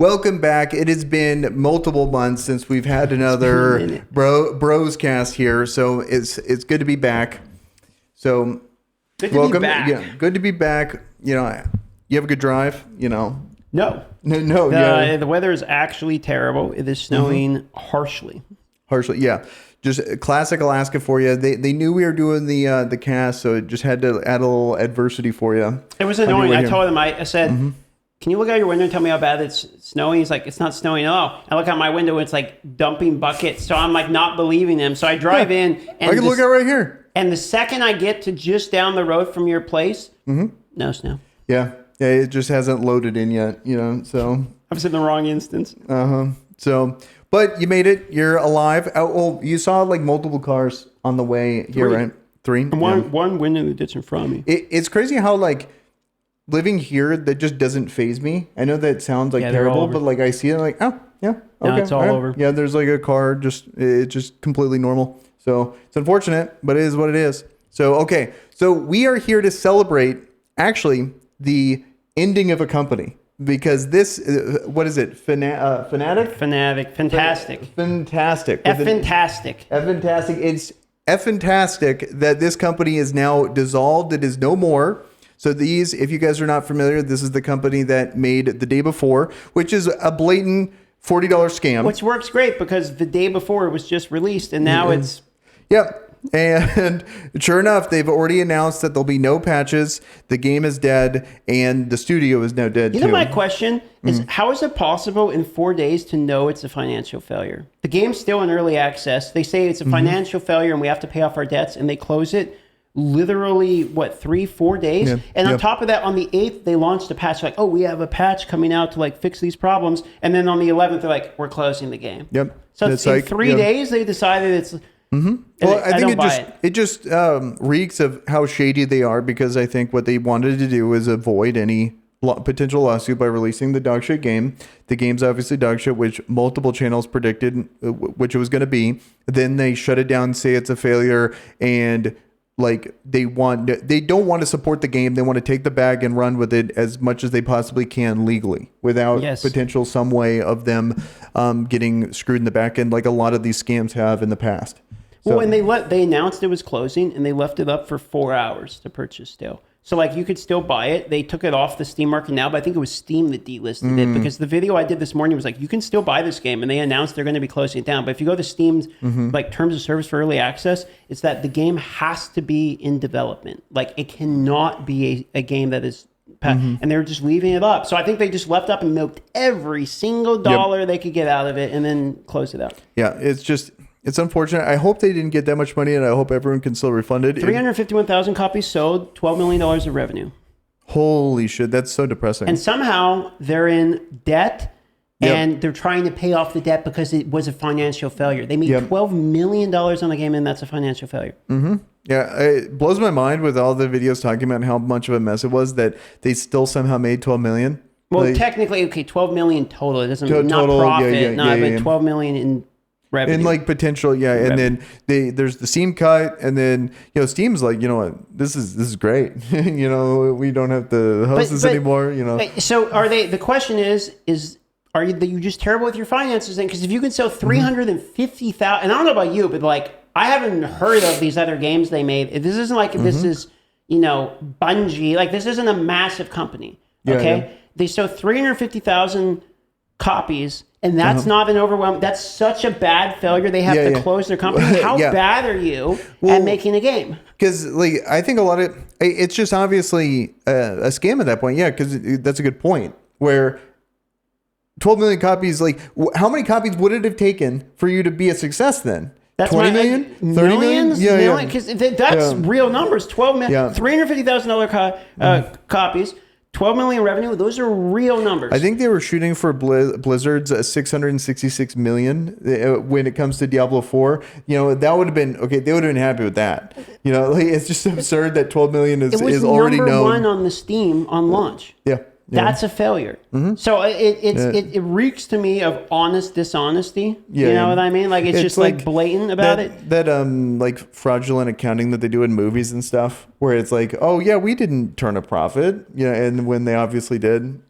Welcome back. It has been multiple months since we've had another bros cast here, so it's good to be back. So good to be back. Yeah, good to be back. You know, you have a good drive. You know, no. The weather is actually terrible. It is snowing harshly. Yeah. Just classic Alaska for you. They knew we were doing the cast, so it just had to add a little adversity for you. It was annoying. I told him, I said, can you look out your window and tell me how bad it's snowing? He's like, it's not snowing at all. I look out my window, it's like dumping buckets. So I'm like not believing him. So I drive in. And I can look out right here. And the second I get to just down the road from your place, no snow. Yeah, it just hasn't loaded in yet, you know, so. I was in the wrong instance. So, but you made it. You're alive. Oh, you saw like multiple cars on the way here, right? Three. And one went in the ditch in front of me. It's crazy how like living here, that just doesn't faze me. I know that sounds like terrible, but like I see it like, oh yeah, okay, no, it's all over. Yeah, there's like a car, it's just completely normal. So it's unfortunate, but it is what it is. So okay, so we are here to celebrate actually the ending of a company. Because this, what is it? Fanatic? Fantastic. Fantastic. Fantastic. It's fantastic that this company is now dissolved. It is no more. So these, if you guys are not familiar, this is the company that made The Day Before, which is a blatant $40 scam. Which works great because The Day Before it was just released and now it's... Yep. And sure enough, they've already announced that there'll be no patches. The game is dead, and the studio is now dead, You know, my question is, how is it possible in 4 days to know it's a financial failure? The game's still in early access. They say it's a financial failure and we have to pay off our debts, and they close it literally, 3-4 days? Yeah. And on top of that, on the 8th, they launched a patch like, oh, we have a patch coming out to like fix these problems. And then on the 11th, they're like, we're closing the game. Yep. So it's in 3 days, they decided it's... Well, I think it just reeks of how shady they are, because I think what they wanted to do is avoid any potential lawsuit by releasing the dog shit game. The game's obviously dog shit, which multiple channels predicted which it was going to be. Then they shut it down, say it's a failure, and like they don't want to support the game. They want to take the bag and run with it as much as they possibly can legally, without potential some way of them getting screwed in the back end, like a lot of these scams have in the past. So, well, and they announced it was closing, and they left it up for 4 hours to purchase still. So, like, you could still buy it. They took it off the Steam market now, but I think it was Steam that delisted it, because the video I did this morning was like, you can still buy this game, and they announced they're going to be closing it down. But if you go to Steam's like terms of service for early access, it's that the game has to be in development. Like, it cannot be a game that is... And they're just leaving it up. So I think they just left up and milked every single dollar they could get out of it and then closed it out. Yeah, it's unfortunate. I hope they didn't get that much money, and I hope everyone can still refund it. 351,000 copies sold, $12 million of revenue. Holy shit, that's so depressing. And somehow they're in debt, and they're trying to pay off the debt because it was a financial failure. They made $12 million on the game, and that's a financial failure. Yeah, it blows my mind with all the videos talking about how much of a mess it was that they still somehow made $12 million. Well, like, technically, okay, $12 million total. It doesn't not profit, but $12 million in revenue. And like potential, and then there's the Steam cut, and then Steam's like, you know what, this is great. We don't have to host this anymore. So are they? The question is are you just terrible with your finances? Then, because if you can sell 350,000, and I don't know about you, but like I haven't heard of these other games they made. This isn't like this is Bungie. Like this isn't a massive company. Okay, they sell 350,000 copies. And that's not an overwhelming... That's such a bad failure. They have to close their company. How bad are you at making a game? Because like I think a lot of... It's just obviously a scam at that point. Yeah, because that's a good point. Where 12 million copies... Like, how many copies would it have taken for you to be a success then? That's 20 million? 30 million? Yeah. Because that's real numbers. 12 million... Yeah. $350,000 copies... 12 million revenue, those are real numbers. I think they were shooting for Blizzard's 666 million when it comes to Diablo 4. That would have been okay. They would have been happy with that. It's just absurd that 12 million is already known. It was number one on the Steam on launch. Yeah. That's a failure. So it reeks to me of honest dishonesty. You know what I mean? Like it's just like blatant about it. That like fraudulent accounting that they do in movies and stuff, where it's like, oh yeah, we didn't turn a profit. And when they obviously did.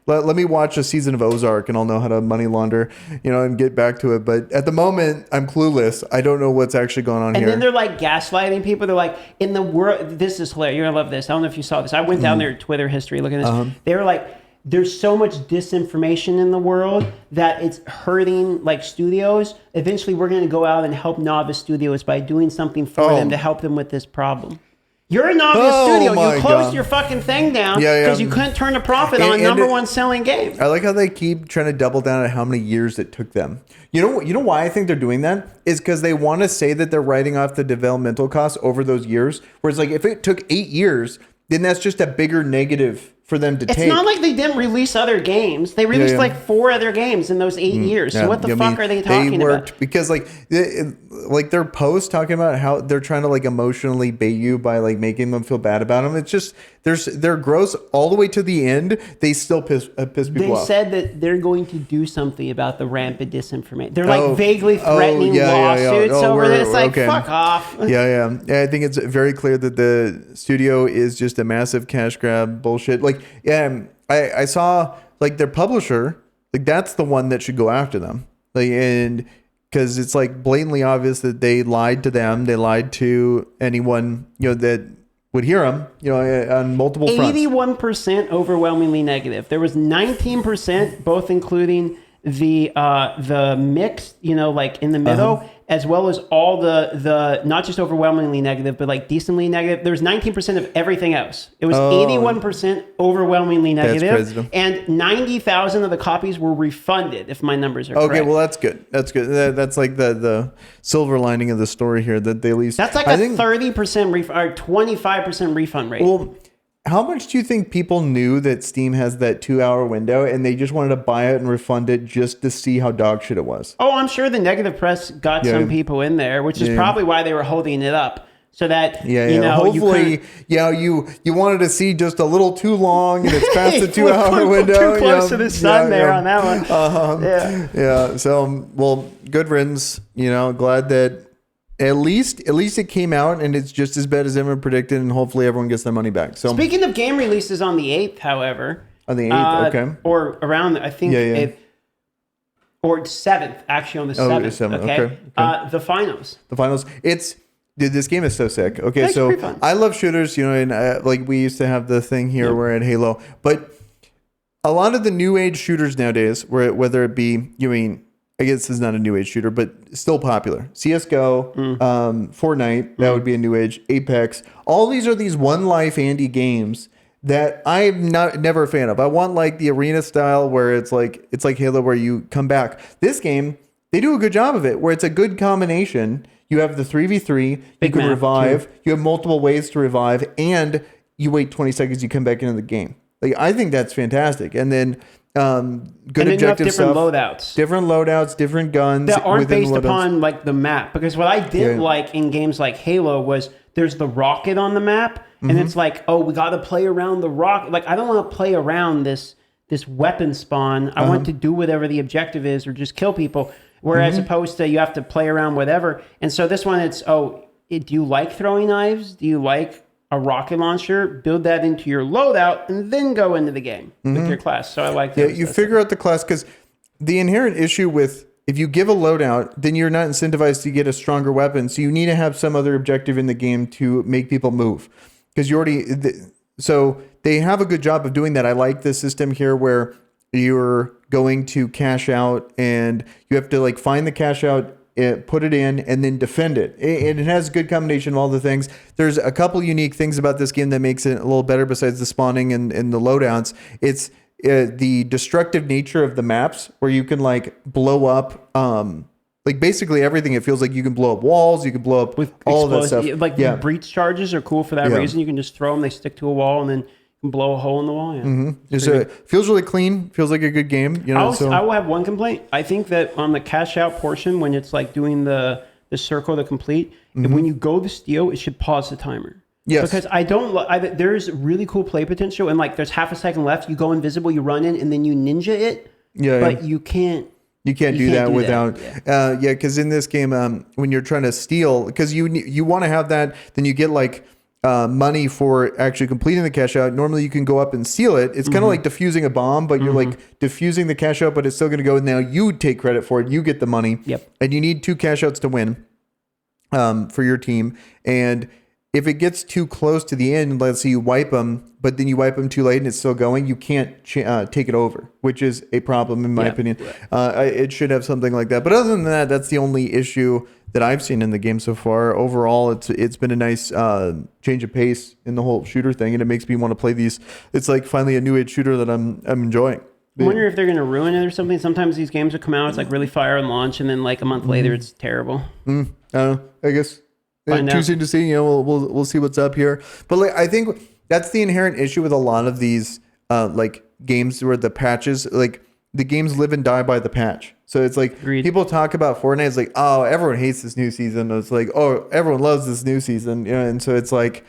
let me watch a season of Ozark and I'll know how to money launder, and get back to it. But at the moment, I'm clueless. I don't know what's actually going on here. And then they're like gaslighting people. They're like, in the world, this is hilarious. You're gonna love this. I don't know if you saw this. I went down their Twitter history looking at this. They were like, there's so much disinformation in the world that it's hurting like studios. Eventually, we're going to go out and help novice studios by doing something for them to help them with this problem. You're a novice studio. You closed your fucking thing down because you couldn't turn a profit on number one selling game. I like how they keep trying to double down on how many years it took them. You know why I think they're doing that? Is because they want to say that they're writing off the developmental costs over those years. Whereas like if it took 8 years, then that's just a bigger negative for them to take. It's not like they didn't release other games. They released like 4 other games in those 8 years. So what the fuck are they talking about? Because like their posts talking about how they're trying to like emotionally bait you by like making them feel bad about them. It's just they're gross all the way to the end. They still piss people off. They said that they're going to do something about the rampant disinformation. They're like vaguely threatening lawsuits over this. Like fuck off. Yeah. I think it's very clear that the studio is just a massive cash grab bullshit. Like I saw like their publisher, like that's the one that should go after them. Like, and because it's like blatantly obvious that they lied to them. They lied to anyone, that would hear them, on multiple fronts. 81% overwhelmingly negative. There was 19%, both including the mixed, like in the middle, as well as all the not just overwhelmingly negative, but like decently negative. There was 19% of everything else. It was 81% overwhelmingly negative, and 90,000 of the copies were refunded. If my numbers are correct. Okay, well that's good. That's good. That's like the silver lining of the story here that they at least. That's like a 30% refund or 25% refund rate. Well, how much do you think people knew that Steam has that 2-hour window and they just wanted to buy it and refund it just to see how dog shit it was? Oh, I'm sure the negative press got some people in there, which is probably why they were holding it up. So that, hopefully, you wanted to see just a little too long and it's past the 2-hour window. Too close to the sun there on that one. Yeah. So, well, good riddance. Glad that at least it came out and it's just as bad as everyone predicted, and hopefully everyone gets their money back. So speaking of game releases on the 8th, however. On the 8th, okay. Or around, I think, 8th, or 7th, actually on the 7th. Okay. The finals. The finals. Dude, this game is so sick. Okay, so I love shooters, and like we used to have the thing here where at Halo, but a lot of the new age shooters nowadays, whether it be, I guess this is not a new age shooter, but still popular. CSGO, Fortnite, that would be a new age. Apex. All these are these one life Andy games that I'm never a fan of. I want like the arena style where it's like Halo where you come back. This game, they do a good job of it where it's a good combination. You have the 3v3, you can revive, you have multiple ways to revive, and you wait 20 seconds, you come back into the game. Like I think that's fantastic. And then good objective different stuff. Different loadouts, different guns that aren't based upon like the map. Because what I did like in games like Halo was there's the rocket on the map, and it's like, oh, we got to play around the rocket. Like I don't want to play around this weapon spawn. I want to do whatever the objective is, or just kill people. Whereas opposed to you have to play around whatever. And so this one, it's do you like throwing knives? Do you like a rocket launcher? Build that into your loadout and then go into the game with your class. So I like that. Yeah, you figure out the class, because the inherent issue with if you give a loadout, then you're not incentivized to get a stronger weapon. So you need to have some other objective in the game to make people move, because you already. So they have a good job of doing that. I like the system here where you're going to cash out and you have to like find the cash out, put it in, and then defend it. And it has a good combination of all the things. There's a couple unique things about this game that makes it a little better besides the spawning and the loadouts. It's the destructive nature of the maps where you can like blow up like basically everything. It feels like you can blow up walls, you can blow up with all of that stuff. Like the breach charges are cool for that reason. You can just throw them, they stick to a wall, and then blow a hole in the wall. It feels really clean. Feels like a good game. I will have one complaint. I think that on the cash out portion, when it's like doing the circle to complete, when you go to steal, it should pause the timer. Yes. Because there's really cool play potential, and like there's half a second left. You go invisible, you run in, and then you ninja it. Yeah. But you can't. You can't do that without. Because in this game, when you're trying to steal, because you want to have that, then you get like money for actually completing the cash out. Normally you can go up and seal it. It's kind of like defusing a bomb, but you're like defusing the cash out, but it's still going to go. Now you take credit for it. You get the money. Yep. And you need 2 cash outs to win for your team. And if it gets too close to the end, let's say you wipe them, but then you wipe them too late and it's still going, you can't take it over, which is a problem in my opinion. It should have something like that. But other than that, that's the only issue that I've seen in the game so far. Overall, it's been a nice change of pace in the whole shooter thing, and it makes me want to play these. It's like finally a new age shooter that I'm enjoying. I wonder if they're going to ruin it or something. Sometimes these games will come out, it's like really fire and launch, and then like a month later, it's terrible. I guess. Too soon to see. You know, we'll see what's up here. But like, I think that's the inherent issue with a lot of these like games where the patches, like the games live and die by the patch. So it's like people talk about Fortnite. It's like, oh, everyone hates this new season. It's like, oh, everyone loves this new season. You know, and so it's like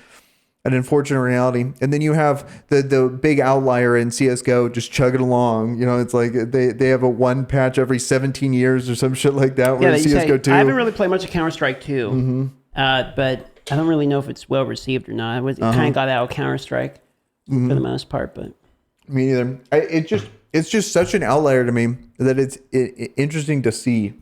an unfortunate reality. And then you have the big outlier in CSGO just chugging along. You know, it's like they have a one patch every 17 years or some shit like that. Yeah, CSGO 2. I haven't really played much of Counter-Strike 2. But I don't really know if it's well received or not. It kind of got out of Counter-Strike for the most part, but me neither. It's just such an outlier to me that it's interesting to see.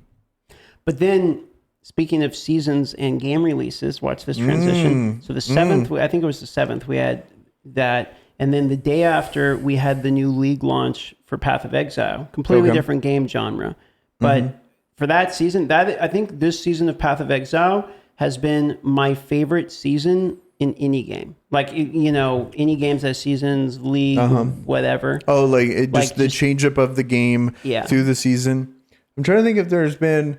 But then, speaking of seasons and game releases, watch this transition. So the 7th, I think it was the 7th, we had that, and then the day after we had the new League launch for Path of Exile, completely different game genre. But for that season, I think this season of Path of Exile has been my favorite season in any game. Like, you know, any games that seasons, League, whatever. Oh, like the change up of the game through the season. I'm trying to think if there's been,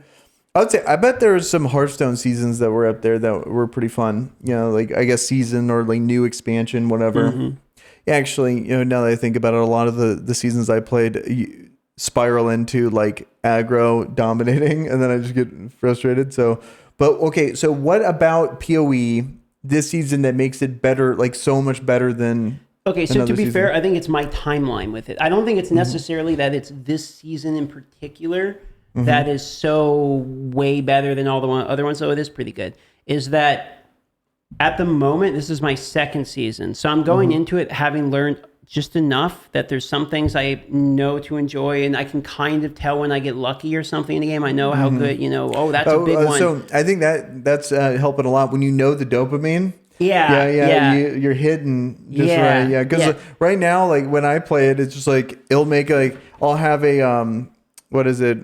I bet there was some Hearthstone seasons that were up there that were pretty fun. You know, like I guess season or like new expansion, whatever. Yeah, actually, you know, now that I think about it, a lot of the seasons I played spiral into like aggro dominating, and then I just get frustrated. So, but okay, so what about PoE this season that makes it better, like so much better than? Okay, so to be fair, I think it's my timeline with it. I don't think it's necessarily that it's this season in particular that is so way better than all the other ones, though it is pretty good. Is that at the moment, this is my 2nd season. So I'm going into it having learned just enough that there's some things I know to enjoy, and I can kind of tell when I get lucky or something in the game. I know how good, you know, that's a big one. So I think that's helping a lot when you know the dopamine. Yeah. You're hidden just right. Yeah, because right now, like when I play it, it's just like it'll make like I'll have a what is it?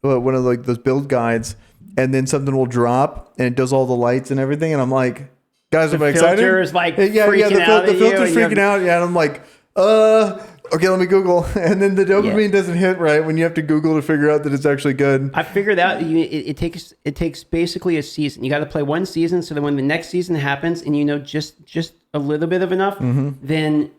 One of like those build guides, and then something will drop, and it does all the lights and everything, and I'm like, guys, am I excited? The filter's like freaking out. The filter's freaking out. Yeah, and I'm like, okay, let me Google. And then the dopamine doesn't hit right when you have to Google to figure out that it's actually good. I figured out it takes basically a season. You got to play one season, so that when the next season happens and you know just a little bit of enough, then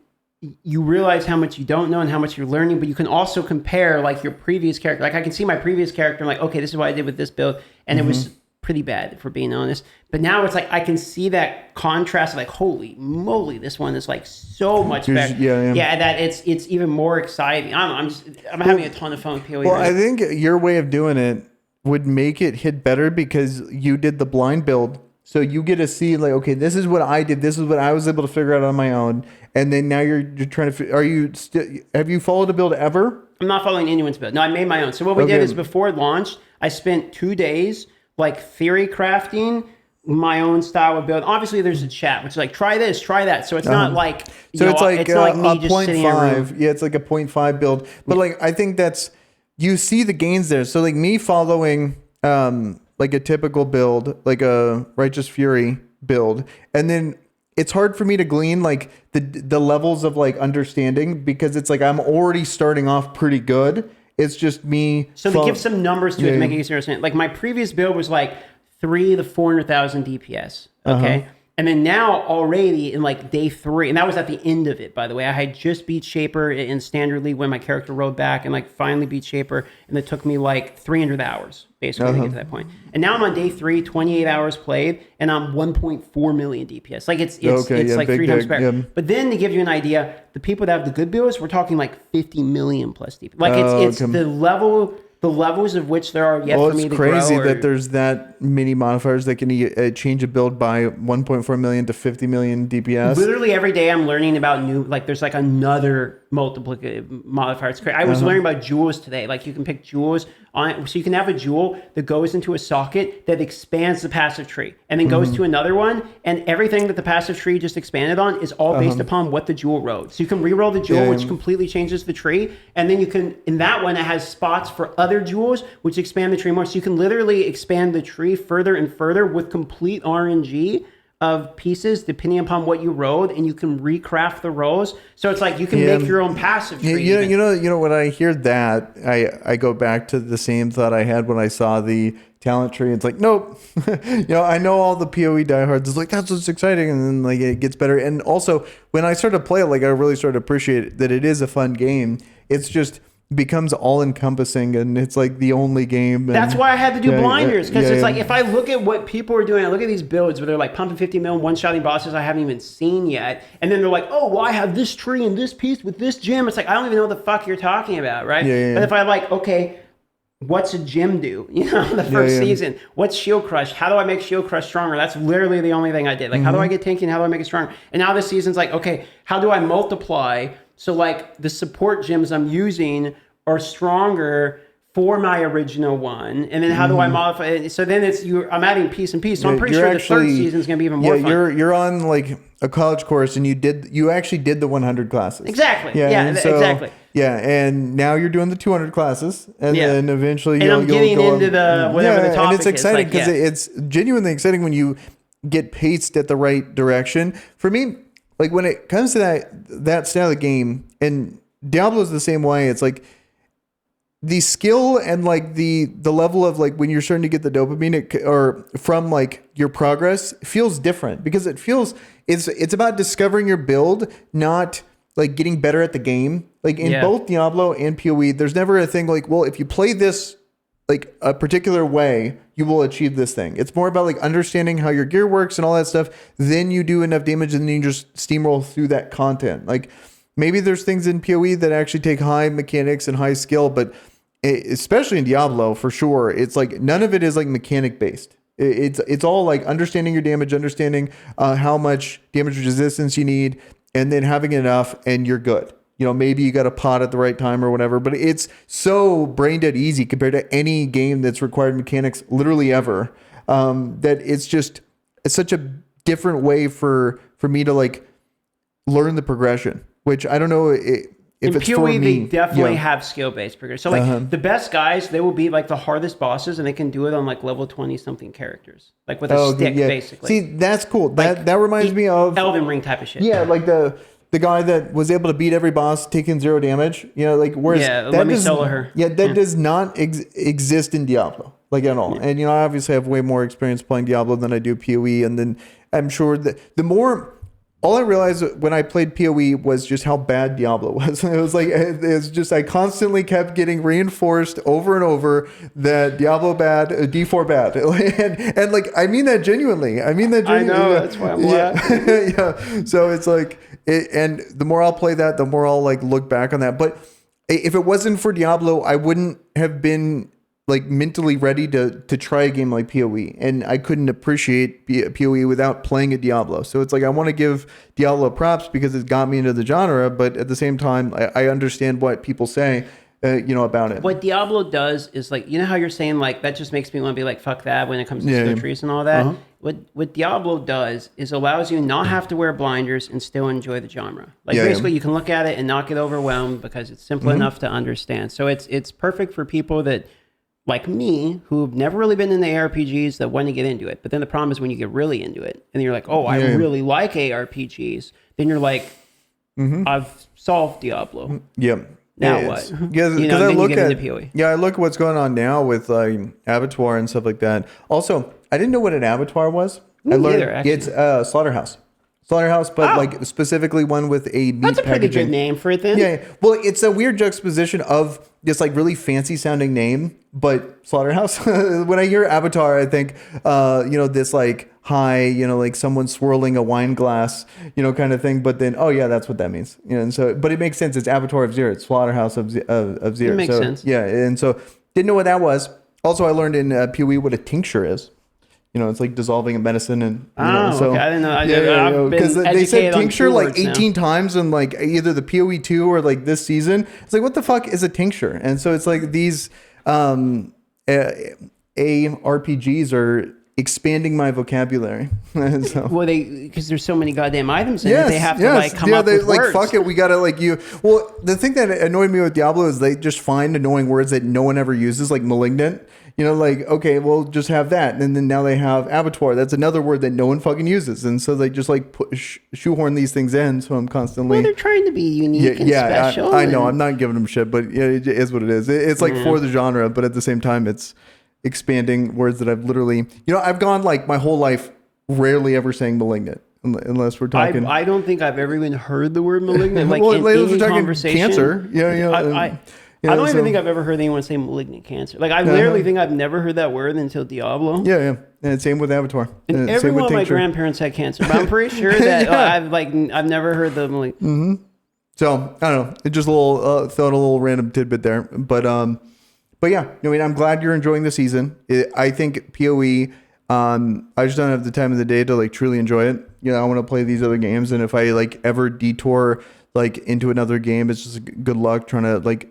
you realize how much you don't know and how much you're learning, but you can also compare like your previous character. Like I can see my previous character and like, okay, this is what I did with this build. And it was pretty bad, if we're being honest. But now it's like I can see that contrast of like, holy moly, this one is like so much better. Yeah, that it's even more exciting. I'm having a ton of fun with PoE. Well, I think your way of doing it would make it hit better because you did the blind build. So you get to see like, okay, this is what I did. This is what I was able to figure out on my own. And then now you're trying to, have you followed a build ever? I'm not following anyone's build. No, I made my own. So what we did is before launch, I spent 2 days like theory crafting my own style of build. Obviously there's a chat, which is like, try this, try that. So it's not like, it's like a 0.5. Yeah, it's like a 0.5 build. But like, I think you see the gains there. So like me following, like a typical build, like a Righteous Fury build. And then it's hard for me to glean like the levels of like understanding because it's like I'm already starting off pretty good. It's just me. So to give some numbers to it to make it easier to understand. Like my previous build was like 3 to 400,000 DPS. Okay. And then now already in like day 3, and that was at the end of it, by the way. I had just beat Shaper in Standard League when my character rode back and like finally beat Shaper. And it took me like 300 hours basically to get to that point. And now I'm on day 3, 28 hours played, and I'm 1.4 million DPS. Like it's like 3 times better. Yeah. But then to give you an idea, the people that have the good builds, we're talking like 50 million plus DPS. Like it's the the levels of which there are yet well, for me it's to grow. crazy that there's that many modifiers that can change a build by 1.4 million to 50 million DPS. Literally every day I'm learning about new, like there's like another multiplicative modifier. It's crazy. I was learning about jewels today. Like you can pick jewels on, so you can have a jewel that goes into a socket that expands the passive tree and then goes to another one. And everything that the passive tree just expanded on is all based upon what the jewel rode. So you can reroll the jewel, which completely changes the tree. And then you can, in that one, it has spots for other jewels, which expand the tree more. So you can literally expand the tree further and further with complete RNG of pieces depending upon what you rode, and you can recraft the rows. So it's like you can make your own passive tree. You know, when I hear that, I go back to the same thought I had when I saw the talent tree. It's like, nope. I know all the PoE diehards. It's like, that's what's exciting, and then like it gets better. And also, when I started to play it, like I really started to appreciate that it is a fun game. It's just becomes all encompassing, and it's like the only game. That's why I had to do blinders, because it's like if I look at what people are doing, I look at these builds where they're like pumping 50 mil, one-shotting bosses I haven't even seen yet, and then they're like, oh, well, I have this tree and this piece with this gem. It's like, I don't even know what the fuck you're talking about, right? But if I like, okay, what's a gem do? The first season. What's Shield Crush? How do I make Shield Crush stronger? That's literally the only thing I did. Like, how do I get tanky and how do I make it stronger? And now this season's like, okay, how do I multiply? So like the support gems I'm using are stronger for my original one, and then how do I modify it? So then I'm adding piece and piece. So I'm pretty sure the third season is going to be even more fun. You're on like a college course, and you actually did the 100 classes. Exactly. Exactly. Yeah, and now you're doing the 200 classes, and then eventually I'm getting into the whatever the topic is. And it's exciting because it's genuinely exciting when you get paced at the right direction. For me, like when it comes to that style of game, and Diablo's the same way. It's like the skill and like the level of like when you're starting to get the dopamine or from like your progress feels different, because it's about discovering your build, not like getting better at the game. Like in both Diablo and PoE, there's never a thing like, well, if you play this like a particular way, you will achieve this thing. It's more about like understanding how your gear works and all that stuff. Then you do enough damage and then you just steamroll through that content. Like maybe there's things in PoE that actually take high mechanics and high skill, but especially in Diablo, for sure, it's like none of it is like mechanic based. It's all like understanding your damage, understanding how much damage resistance you need, and then having enough, and you're good. Maybe you got a pot at the right time or whatever, but it's so brain dead easy compared to any game that's required mechanics literally ever. That it's such a different way for me to like learn the progression, which I don't know if in it's PoE, for me. they definitely have skill-based progression. So like the best guys, they will be like the hardest bosses, and they can do it on like level 20-something characters, like with a stick, basically. See, that's cool. That reminds me of Elden Ring type of shit. Yeah, like the guy that was able to beat every boss taking 0 damage. Like whereas let me solo her. Yeah, that does not exist in Diablo like at all. And I obviously have way more experience playing Diablo than I do PoE, and then I'm sure that all I realized when I played PoE was just how bad Diablo was. It was like, it's just, I constantly kept getting reinforced over and over that Diablo bad, D4 bad. And like, I mean that genuinely. I know, that's why I'm laughing. Yeah. So it's like, and the more I'll play that, the more I'll like look back on that. But if it wasn't for Diablo, I wouldn't have been like mentally ready to try a game like PoE, and I couldn't appreciate PoE without playing a Diablo. So it's like I want to give Diablo props because it got me into the genre, but at the same time, I understand what people say, about it. What Diablo does is like, how you're saying like that just makes me want to be like fuck that when it comes to skill trees and all that. What Diablo does is allows you not have to wear blinders and still enjoy the genre. Like basically, you can look at it and not get overwhelmed because it's simple enough to understand. So it's perfect for people that, like me, who've never really been into ARPGs, that want to get into it. But then the problem is when you get really into it, and then you're like, I really like ARPGs. Then you're like, I've solved Diablo. Yeah. Now what? Yeah, because I look at PoE. Yeah, I look at what's going on now with like Abattoir and stuff like that. Also, I didn't know what an Abattoir was. I learned it's slaughterhouse. Slaughterhouse, but like specifically one with a meat That's a pretty packaging. good name for it then. Yeah. Well, it's a weird juxtaposition of this like really fancy sounding name, but slaughterhouse. When I hear Avatar, I think, this like high, like someone swirling a wine glass, kind of thing. But then, that's what that means. And so, but it makes sense. It's Avatar of Zir. It's slaughterhouse of Zir. It makes sense. Yeah. And so Didn't know what that was. Also, I learned in PoE what a tincture is. You know, it's like dissolving a medicine, and okay. I didn't know. Because they said tincture like 18 times in like either the PoE 2 or like this season. It's like, what the fuck is a tincture? And so it's like these ARPGs are expanding my vocabulary. So. Well, because there's so many goddamn items in it, they have to like come up with like, words. Fuck it, we gotta like you. Well, the thing that annoyed me with Diablo is they just find annoying words that no one ever uses, like malignant. You know, like, okay, well, just have that. And then now they have abattoir. That's another word that no one fucking uses. And so they just like shoehorn these things in. So I'm constantly. Well, they're trying to be unique and special. I know. I'm not giving them shit, but yeah, it is what it is. It's like for the genre, but at the same time, it's expanding words that I've literally, I've gone like my whole life rarely ever saying malignant. Unless we're talking. I don't think I've ever even heard the word malignant. Like well, in any conversation. Cancer. I don't even think I've ever heard anyone say malignant cancer. Like I literally think I've never heard that word until Diablo. Yeah. And same with Abattoir. And every one of my grandparents had cancer, but I'm pretty sure that I've never heard the malignant. Mm-hmm. So I don't know. It just a little thought a little random tidbit there, but yeah. I mean, I'm glad you're enjoying the season. I think PoE. I just don't have the time of the day to like truly enjoy it. I want to play these other games, and if I like ever detour like into another game, it's just good luck trying to like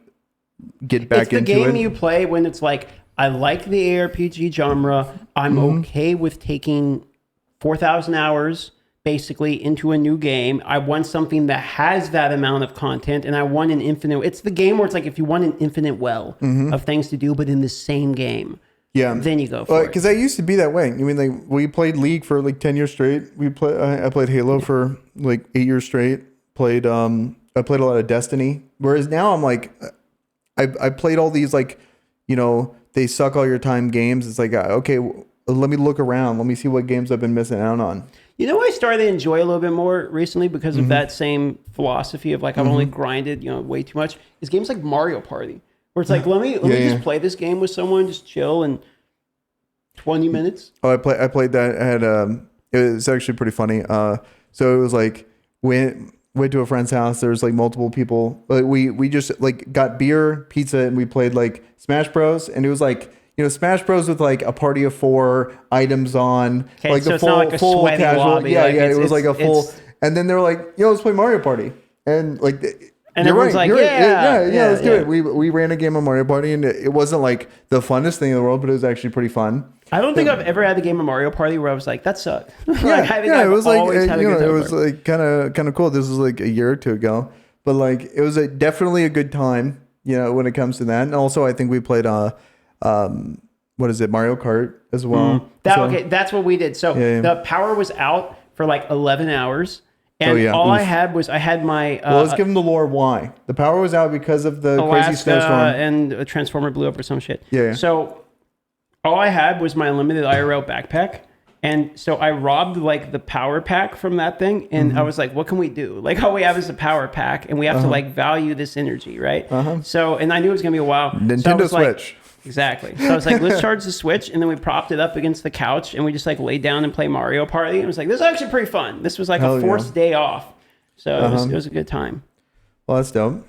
get back into it. It's the game you play when it's like, I like the ARPG genre. I'm okay with taking 4,000 hours basically into a new game. I want something that has that amount of content, and I want an infinite. It's the game where it's like if you want an infinite well of things to do, but in the same game. Yeah, then you go for it. Because I used to be that way. I mean, like we played League for like 10 years straight. I played Halo for like 8 years straight. I played a lot of Destiny. Whereas now I'm like, I played all these like, they suck all your time games. It's like, okay, let me look around. Let me see what games I've been missing out on. I started to enjoy a little bit more recently because of that same philosophy of like, I've only grinded, way too much. Is games like Mario Party. Where it's like, let me just play this game with someone, just chill in 20 minutes. Oh, I played that. I had it was actually pretty funny. So it was like went to a friend's house. There was like multiple people. Like we just like got beer, pizza, and we played like Smash Bros. And it was like Smash Bros with like a party of 4 items on, like so the it's not like a full sweaty casual. lobby. Yeah, like it was like a full. And then they were like, let's play Mario Party, and like. And everyone's like, let's do it. We ran a game of Mario Party, and it wasn't like the funnest thing in the world, but it was actually pretty fun. I don't think I've ever had a game of Mario Party where I was like, that sucked. It was like, it was like kind of cool. This was like a year or two ago, but like it was definitely a good time, when it comes to that. And also, I think we played what is it, Mario Kart as well. That's what we did. So the power was out for like 11 hours. And I had my... let's give them the lore why. The power was out because of the crazy snowstorm. And a transformer blew up or some shit. Yeah. So all I had was my unlimited IRL backpack. And so I robbed like the power pack from that thing. And I was like, what can we do? Like all we have is a power pack. And we have to like value this energy, right? So, and I knew it was going to be a while. Nintendo Switch. Exactly. So I was like, let's charge the Switch. And then we propped it up against the couch and we just like laid down and play Mario Party. And it was like, this is actually pretty fun. This was like a forced day off. So it was a good time. Well, that's dope.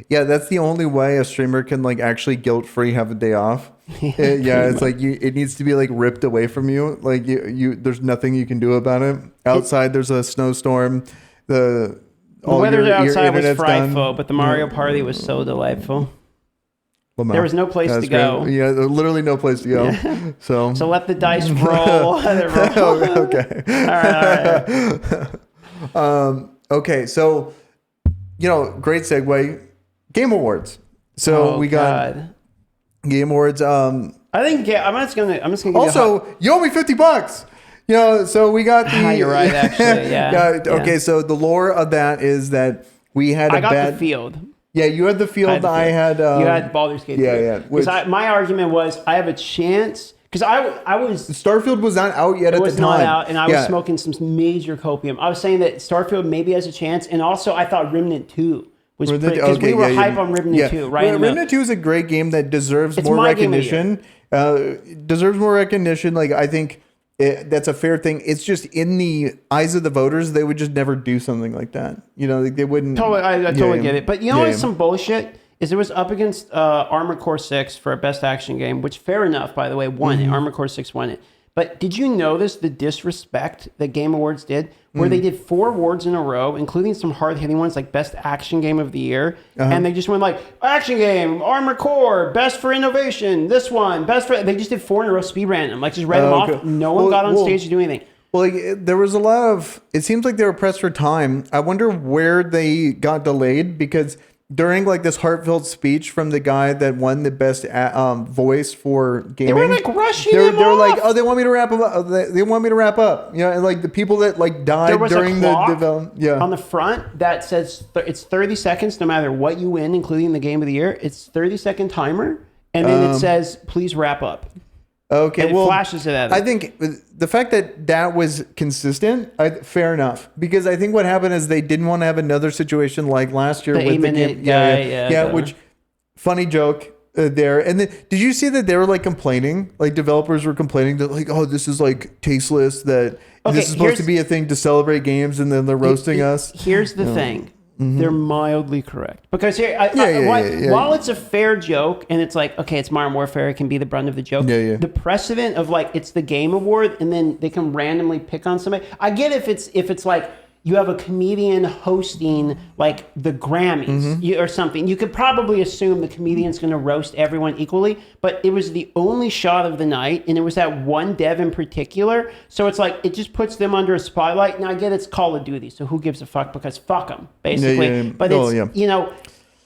That's the only way a streamer can like actually guilt-free have a day off. It's like it needs to be like ripped away from you. Like you there's nothing you can do about it. Outside there's a snowstorm. The weather outside was frightful, but the Mario Party was so delightful. There was no place to go. Yeah, literally no place to go. Yeah. So let the dice roll. Okay. All right. Okay, so great segue. Game Awards. So we got Game Awards. I think I'm just gonna give also you owe me $50. So we got the. You're right, actually. Yeah. Okay, so the lore of that is that we had I got the field. Yeah, you had the field. I had. You had Baldur's Gate. Yeah. My argument was I have a chance because I was. Starfield was not out yet at the time. It was not out, and I was smoking some major copium. I was saying that Starfield maybe has a chance, and also I thought Remnant 2 was because we were hype on Remnant 2, right? Remnant 2 is a great game that deserves more recognition. Deserves more recognition. Like I think. That's a fair thing. It's just in the eyes of the voters, they would just never do something like that. They wouldn't. Totally, I totally get it. But what's some bullshit is it was up against Armored Core 6 for a best action game, which fair enough, by the way, won it. Armored Core 6 won it. But did you notice the disrespect that Game Awards did, where they did 4 awards in a row, including some hard-hitting ones like Best Action Game of the Year, and they just went like, Action Game, Armored Core, Best for Innovation, this one, Best for... They just did 4 in a row, speed ran them, like just read them off. No one got on stage to do anything. Well, like, there was a lot of... It seems like they were pressed for time. I wonder where they got delayed, because... During like this heartfelt speech from the guy that won the best voice for gaming, they were like rushing They were off. like, oh, they want me to wrap up. They want me to wrap up. You know, and like the people that like died during the development. Yeah. On the front that says it's 30 seconds, no matter what you win, including the game of the year. It's 30-second timer, and then it says, "Please wrap up." Okay, and it flashes it at I think the fact that was consistent, fair enough. Because I think what happened is they didn't want to have another situation like last year with the game. Yeah. Which funny joke there. And then did you see that they were like complaining? Like developers were complaining that like, oh, this is like tasteless. That this is supposed to be a thing to celebrate games, and then they're roasting us. Here's the thing. They're mildly correct, because here, while it's a fair joke and it's like, okay, it's Modern Warfare, it can be the brunt of the joke. The precedent of like it's the Game Award and then they can randomly pick on somebody. I get if it's like you have a comedian hosting like the Grammys or something. You could probably assume the comedian's going to roast everyone equally, but it was the only shot of the night, and it was that one dev in particular. So it's like it just puts them under a spotlight. Now I get it's Call of Duty, so who gives a fuck? Because fuck them, basically. But it's you know,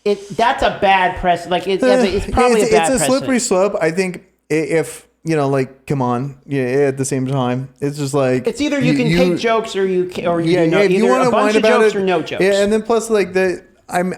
that's a bad press. Like it's probably a bad. It's a slippery slope. I think if. You know, like, come on. Yeah, at the same time, it's just like it's either you can take jokes or you if you want to whine about jokes it, or no jokes. Yeah, and then plus like I'm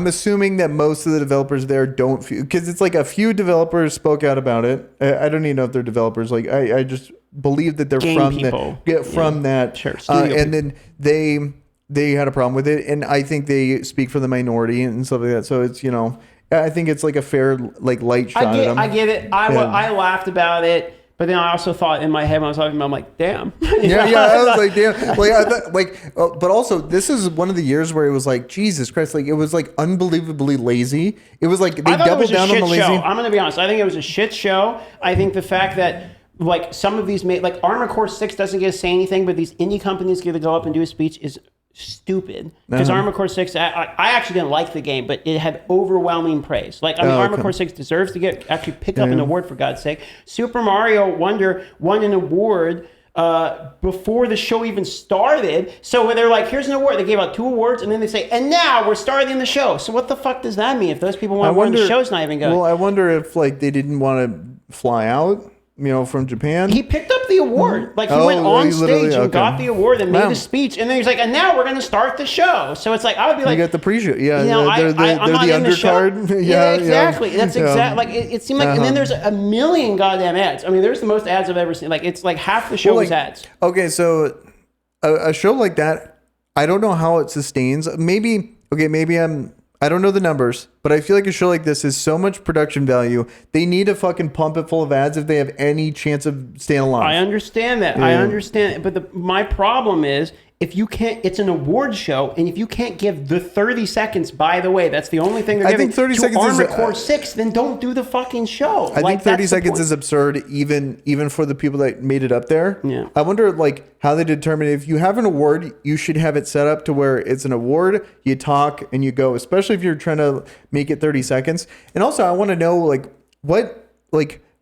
assuming that most of the developers there don't feel, because it's like a few developers spoke out about it. I don't even know if they're developers. Like I just believe that they're Game from people. From that. Sure. And then they had a problem with it, and I think they speak for the minority and stuff like that. So it's, you know. I think it's like a fair, like light shot at them. I get it. I laughed about it, but then I also thought in my head when I was talking about, I'm like, damn. I was like, damn. Like, I thought, but also this is one of the years where it was like, Jesus Christ, like it was like unbelievably lazy. It was like they doubled down on the lazy. I'm gonna be honest. I think it was a shit show. I think the fact that like some of these like Armored Core 6 doesn't get to say anything, but these indie companies get to go up and do a speech is stupid, because Armored Core 6 I actually didn't like the game, but it had overwhelming praise. Like, I mean, Armored Core 6 deserves to pick up an award, for God's sake. Super Mario Wonder won an award before the show even started. So when they're like, here's an award, they gave out 2 awards, and then they say, and now we're starting the show. So what the fuck does that mean if those people want to win, the show's not even going? Well, I wonder if like they didn't want to fly out, you know, from Japan. He picked up the award. Like, he went on stage and got the award and made the speech. And then he's like, and now we're going to start the show. So it's like, I would be like... You got the pre-show. Yeah, you know, they're the undercard. Yeah, exactly. That's exactly... Like, it seemed like... And then there's a million goddamn ads. I mean, there's the most ads I've ever seen. Like, it's like half the show was ads. Okay, so a show like that, I don't know how it sustains. Maybe I don't know the numbers, but I feel like a show like this is so much production value. They need to fucking pump it full of ads if they have any chance of staying alive. I understand that. Yeah. I understand. But my problem is, if you can't, it's an award show, and if you can't give the 30 seconds, by the way, that's the only thing they're giving. I think 30 seconds Armored Core 6, then don't do the fucking show. I think 30 seconds is absurd, even for the people that made it up there. Yeah. I wonder like how they determine if you have an award, you should have it set up to where it's an award, you talk and you go, especially if you're trying to make it 30 seconds. And also I want to know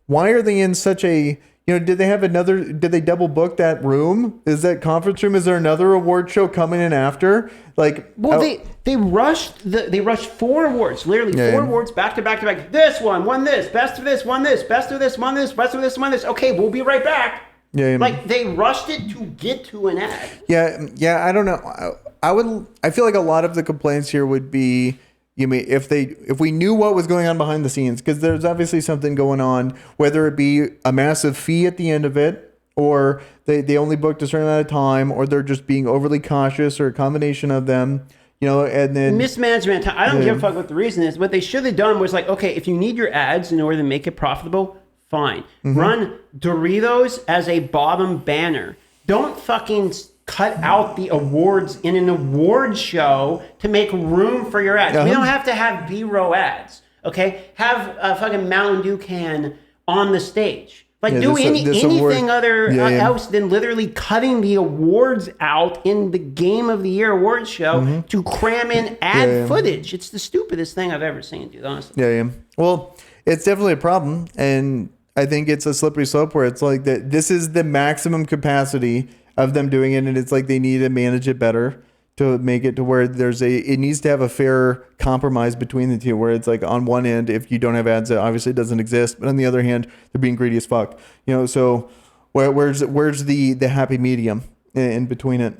why are they in such a... You know, did they double book that room? Is that conference room? Is there another award show coming in after? Like, well, they rushed 4 awards, literally 4 awards back to back to back. This one won this, best of this won this, best of this won this, best of this won this. Okay, we'll be right back. Yeah. Like, they rushed it to get to an ad. Yeah. I don't know. I feel like a lot of the complaints here would be, you mean if we knew what was going on behind the scenes, because there's obviously something going on, whether it be a massive fee at the end of it, or they only booked a certain amount of time, or they're just being overly cautious, or a combination of them, you know, and then mismanagement. I don't give a fuck what the reason is. What they should have done was like, okay, if you need your ads in order to make it profitable, fine. Run Doritos as a bottom banner. Don't fucking cut out the awards in an award show to make room for your ads. We don't have to have B-roll ads, okay? Have a fucking Mountain Dew can on the stage. Like, do anything else than literally cutting the awards out in the Game of the Year awards show to cram in ad footage. It's the stupidest thing I've ever seen, dude, honestly. Yeah. Well, it's definitely a problem, and I think it's a slippery slope where it's like that. This is the maximum capacity of them doing it, and it's like they need to manage it better to make it to where it needs to have a fair compromise between the two, where it's like on one end, if you don't have ads, it obviously doesn't exist, but on the other hand, they're being greedy as fuck, so where's the happy medium in between it?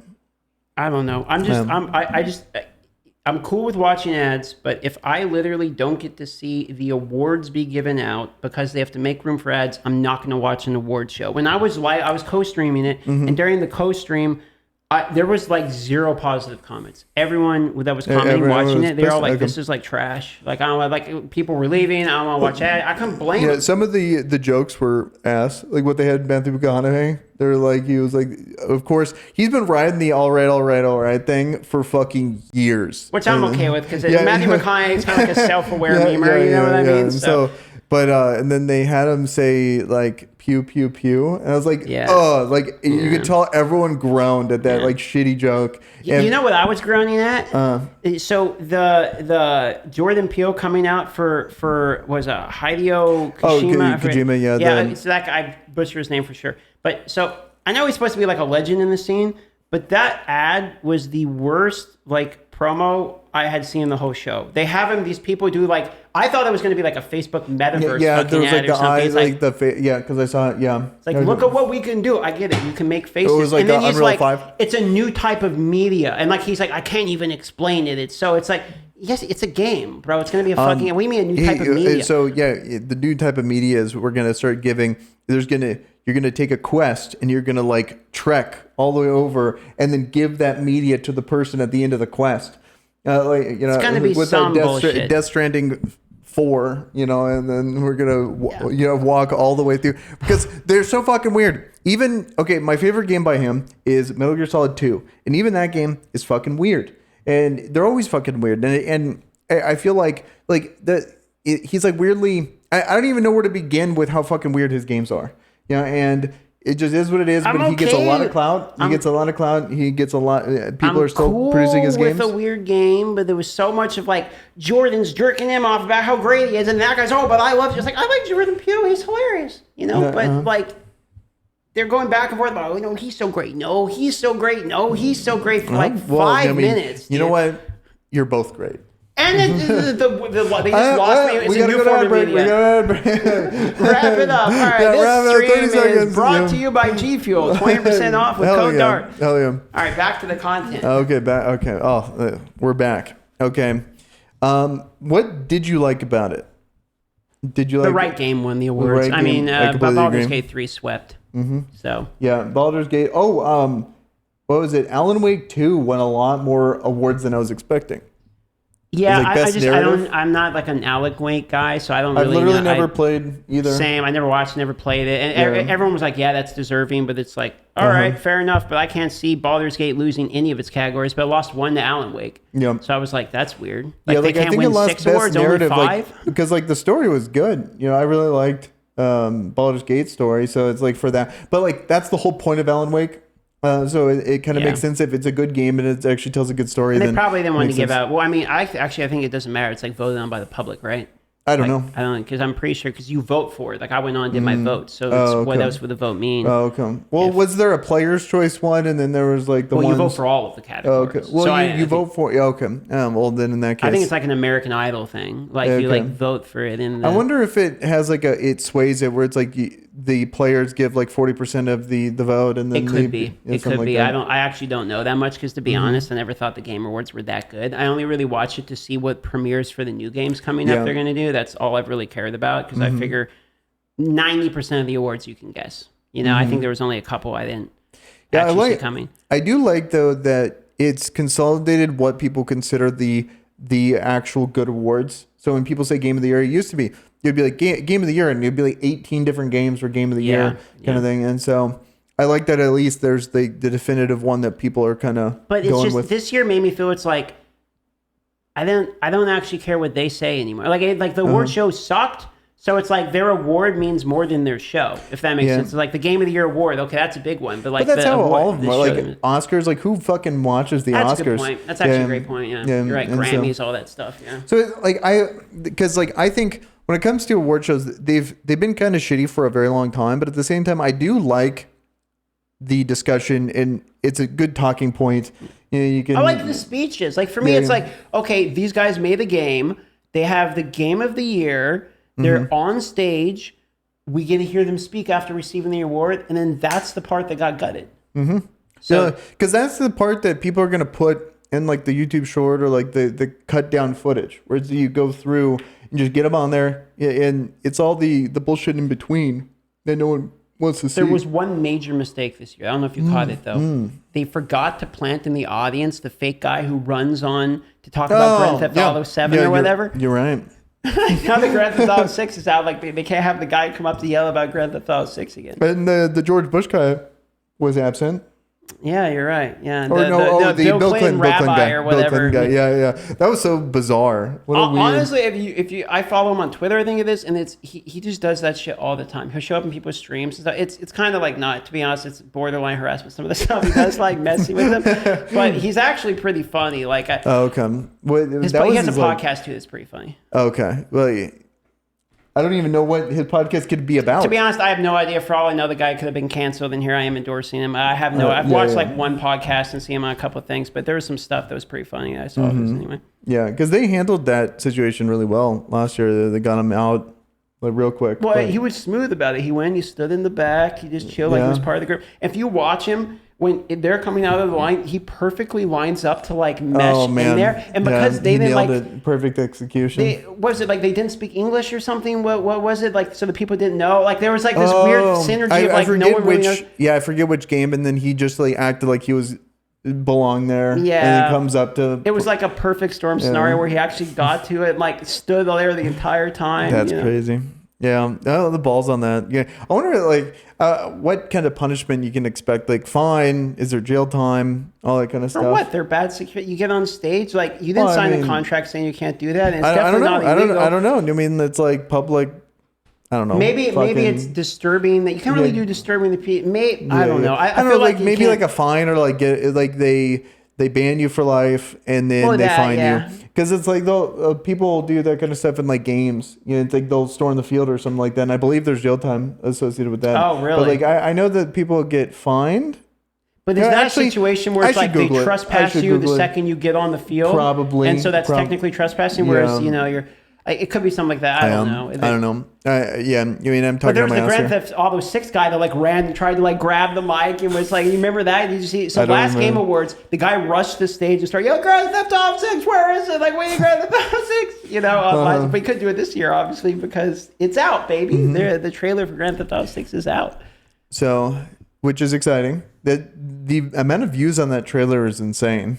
I don't know. I'm cool with watching ads, but if I literally don't get to see the awards be given out because they have to make room for ads, I'm not going to watch an award show. When I was co-streaming it, and during the co-stream, there was like 0 positive comments. Everyone that was commenting, watching it, they're all like, "This is like trash." Like, I don't like, people were leaving. I don't want to watch ad. I couldn't blame them. Some of the jokes were ass. Like what they had Matthew McConaughey. They're like, he was like, of course, he's been riding the all right thing for fucking years. Which I'm okay with, because Matthew McConaughey is kind of like a self-aware memer. You know what I mean? So, but and then they had him say like pew pew pew, and I was like, you could tell everyone groaned at that like shitty joke. And, you know what I was groaning at? So the Jordan Peele coming out for was Hideo Kojima? Kojima, yeah. So that guy, I butchered his name for sure. But so I know he's supposed to be like a legend in the scene, but that ad was the worst like promo I had seen in the whole show. They have him; these people do like, I thought it was going to be like a Facebook metaverse. Yeah, there was like the eyes, like the face. Yeah, because I saw it. Yeah, it's like, look at what we can do. I get it. You can make faces. It was like and then he's Unreal like, 5. It's a new type of media, and like he's like, I can't even explain it. It's like, yes, it's a game, bro. It's going to be a fucking. What do you mean a new type of media? So the new type of media is we're going to start giving. You're going to take a quest and you're going to like trek all the way over and then give that media to the person at the end of the quest. It's going to be some bullshit. Death Stranding 4, and then we're going to walk all the way through because they're so fucking weird. Even, my favorite game by him is Metal Gear Solid 2. And even that game is fucking weird. And they're always fucking weird. And I feel like he's like weirdly, I don't even know where to begin with how fucking weird his games are. And it just is what it is. But he gets a lot of clout. He gets a lot. People are still producing his games. With a weird game, but there was so much of like Jordan's jerking him off about how great he is, and that guy's but I love just like I like Jordan Peele. He's hilarious, But like they're going back and forth about he's so great. No, he's so great. No, he's so great for 5 minutes. You know what? You're both great. And then they just lost me. It's a new form of media. Wrap it up. All right, this stream is brought to you by G Fuel. 20% off with code DART. Hell yeah. All right, back to the content. Okay, back. Okay. Oh, we're back. Okay. What did you like about it? Did you like the right game won the awards? I mean, Baldur's Gate 3 swept. Mm-hmm. So yeah, Baldur's Gate. What was it? Alan Wake 2 won a lot more awards than I was expecting. Yeah, I'm not like an Alec Wake guy, so I don't really know. I've literally never played either. Same. I never watched, never played it. And everyone was like, yeah, that's deserving, but it's like, all right, fair enough. But I can't see Baldur's Gate losing any of its categories, but it lost 1 to Alan Wake. Yeah. So I was like, that's weird. Like, they can't win 6 awards, only 5? Because like the story was good. I really liked Baldur's Gate story, so it's like for that. But like that's the whole point of Alan Wake. So it kind of makes sense if it's a good game and it actually tells a good story. And they probably didn't want to give out. Well, I mean, I think it doesn't matter. It's like voted on by the public, right? I don't know. I don't know, because I'm pretty sure because you vote for it. Like I went on and did my vote, so what else would the vote mean? Oh, okay. Well, was there a player's choice one, and then there was like the you vote for all of the categories. Oh, okay. Well, so you vote for okay. Well, then in that case, I think it's like an American Idol thing. Like you like vote for it. I wonder if it has like it sways it where it's like the players give like 40% of the vote, and then it could be. It could be. I actually don't know that much because to be honest, I never thought the Game Awards were that good. I only really watch it to see what premieres for the new games coming up they're going to do. That's all I've really cared about because I figure 90% of the awards you can guess. I think there was only a couple I didn't actually see coming. I do like though that it's consolidated what people consider the actual good awards. So when people say Game of the Year, it used to be it'd be like Game of the Year, and it'd be like 18 different games for Game of the Year kind of thing. And so I like that at least there's the definitive one that people are kind of But it's going just with. this year made me feel it's like I don't actually care what they say anymore. Like the award show sucked, so it's like their award means more than their show. If that makes sense. Like the Game of the Year award, okay, that's a big one. But like But that's the how award, all of them are. Like Oscars, like who fucking watches the that's Oscars? a good point. That's actually a great point. Yeah, you're right. Grammys, all that stuff. Yeah. So like I think when it comes to award shows, they've been kind of shitty for a very long time. But at the same time, I do like the discussion, and it's a good talking point. You know, you can. I like the speeches. Like for me, it's like, okay, these guys made the game. They have the Game of the Year. They're on stage. We get to hear them speak after receiving the award, and then that's the part that got gutted. Mm-hmm. So, because that's the part that people are gonna put in like the YouTube short or like the cut down footage, where you go through and just get them on there, and it's all the bullshit in between that no one wants to see. There was one major mistake this year. I don't know if you caught it though. They forgot to plant in the audience the fake guy who runs on to talk about Grand Theft Auto 7 or whatever. You're right. Now that Grand Theft Auto 6 is out, like they can't have the guy come up to yell about Grand Theft Auto 6 again. And the George Bush guy was absent. Yeah, you're right. Yeah, the Bill Clinton guy. or whatever. Bill Clinton guy. Yeah. That was so bizarre. What a weird... Honestly, if you, I follow him on Twitter. I think of this, and he just does that shit all the time. He'll show up in people's streams and stuff. It's kind of like not, to be honest, it's borderline harassment. Some of the stuff he does, like messing with them, but he's actually pretty funny. Like, okay, he has a podcast too that's pretty funny. Okay, well. I don't even know what his podcast could be about. To be honest, I have no idea. For all I know, the guy could have been canceled, and here I am endorsing him. I've watched like one podcast and seen him on a couple of things, but there was some stuff that was pretty funny. I saw this anyway. Yeah, because they handled that situation really well last year. They got him out like real quick. Well, he was smooth about it. He went, he stood in the back, he just chilled like he was part of the group. If you watch him, when they're coming out of the line, he perfectly lines up to like mesh in there. And because they didn't like it. Perfect execution. Was it like they didn't speak English or something? What was it like? So the people didn't know. Like there was like this weird synergy of like no one really knows. Yeah, I forget which game, and then he just like acted like he was belonged there. Yeah, and he comes up to. It was like a perfect storm scenario where he actually got to it, and, like stood there the entire time. That's crazy. Yeah, the balls on that. Yeah, I wonder like what kind of punishment you can expect. Like fine, is there jail time, all that kind of stuff. For what? They're bad security. You get on stage, like you didn't sign a contract saying you can't do that. And it's I don't know. Not illegal. I don't know. I mean, it's like public. I don't know. Maybe it's disturbing that you can't really do disturbing the people. I don't know. I don't feel know. Like maybe like a fine or like get like they ban you for life and then they fine you. Because it's like people do that kind of stuff in like games. You know, it's like they'll storm the field or something like that. And I believe there's jail time associated with that. Oh, really? But like I know that people get fined. But is that a situation where it's like they trespass you the second you get on the field? Probably. And so that's technically trespassing, whereas you're. It could be something like that. I don't know. I don't know. Yeah, I mean, I'm talking about my But there was the Grand Theft Auto 6 guy that like ran and tried to like grab the mic and was like, you remember that? Did you see? So last Game Awards, the guy rushed the stage and started, yo, Grand Theft Auto 6, where is it? Like, where you Grand Theft Auto 6? You know, but he couldn't do it this year, obviously, because it's out, baby. The trailer for Grand Theft Auto 6 is out. So, which is exciting. The amount of views on that trailer is insane.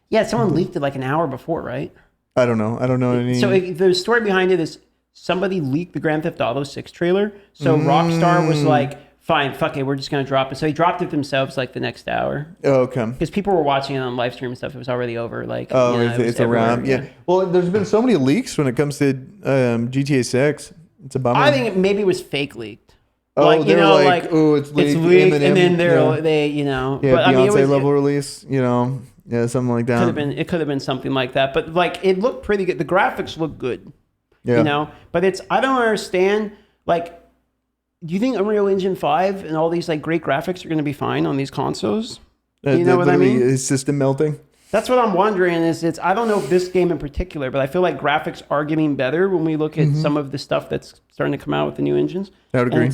Yeah, someone leaked it like an hour before, right? I don't know any. So the story behind it is somebody leaked the Grand Theft Auto 6 trailer. So Rockstar was like, fine, fuck it, we're just going to drop it. So they dropped it themselves like the next hour. Oh, okay. Because people were watching it on live stream and stuff. It was already over. Like, it's a wrap. Yeah. Well, there's been so many leaks when it comes to GTA 6. It's a bummer. I think maybe it was fake leaked. Oh, like, you know, like, oh, it's leaked. And then they, you know. Yeah, but, Beyonce level release, you know. Yeah, something like that. It could have been something like that. But like it looked pretty good. The graphics look good. Yeah. You know? But I don't understand, like, do you think Unreal Engine 5 and all these like great graphics are gonna be fine on these consoles? You know what I mean? Is system melting? That's what I'm wondering I don't know if this game in particular, but I feel like graphics are getting better when we look at some of the stuff that's starting to come out with the new engines. I would agree.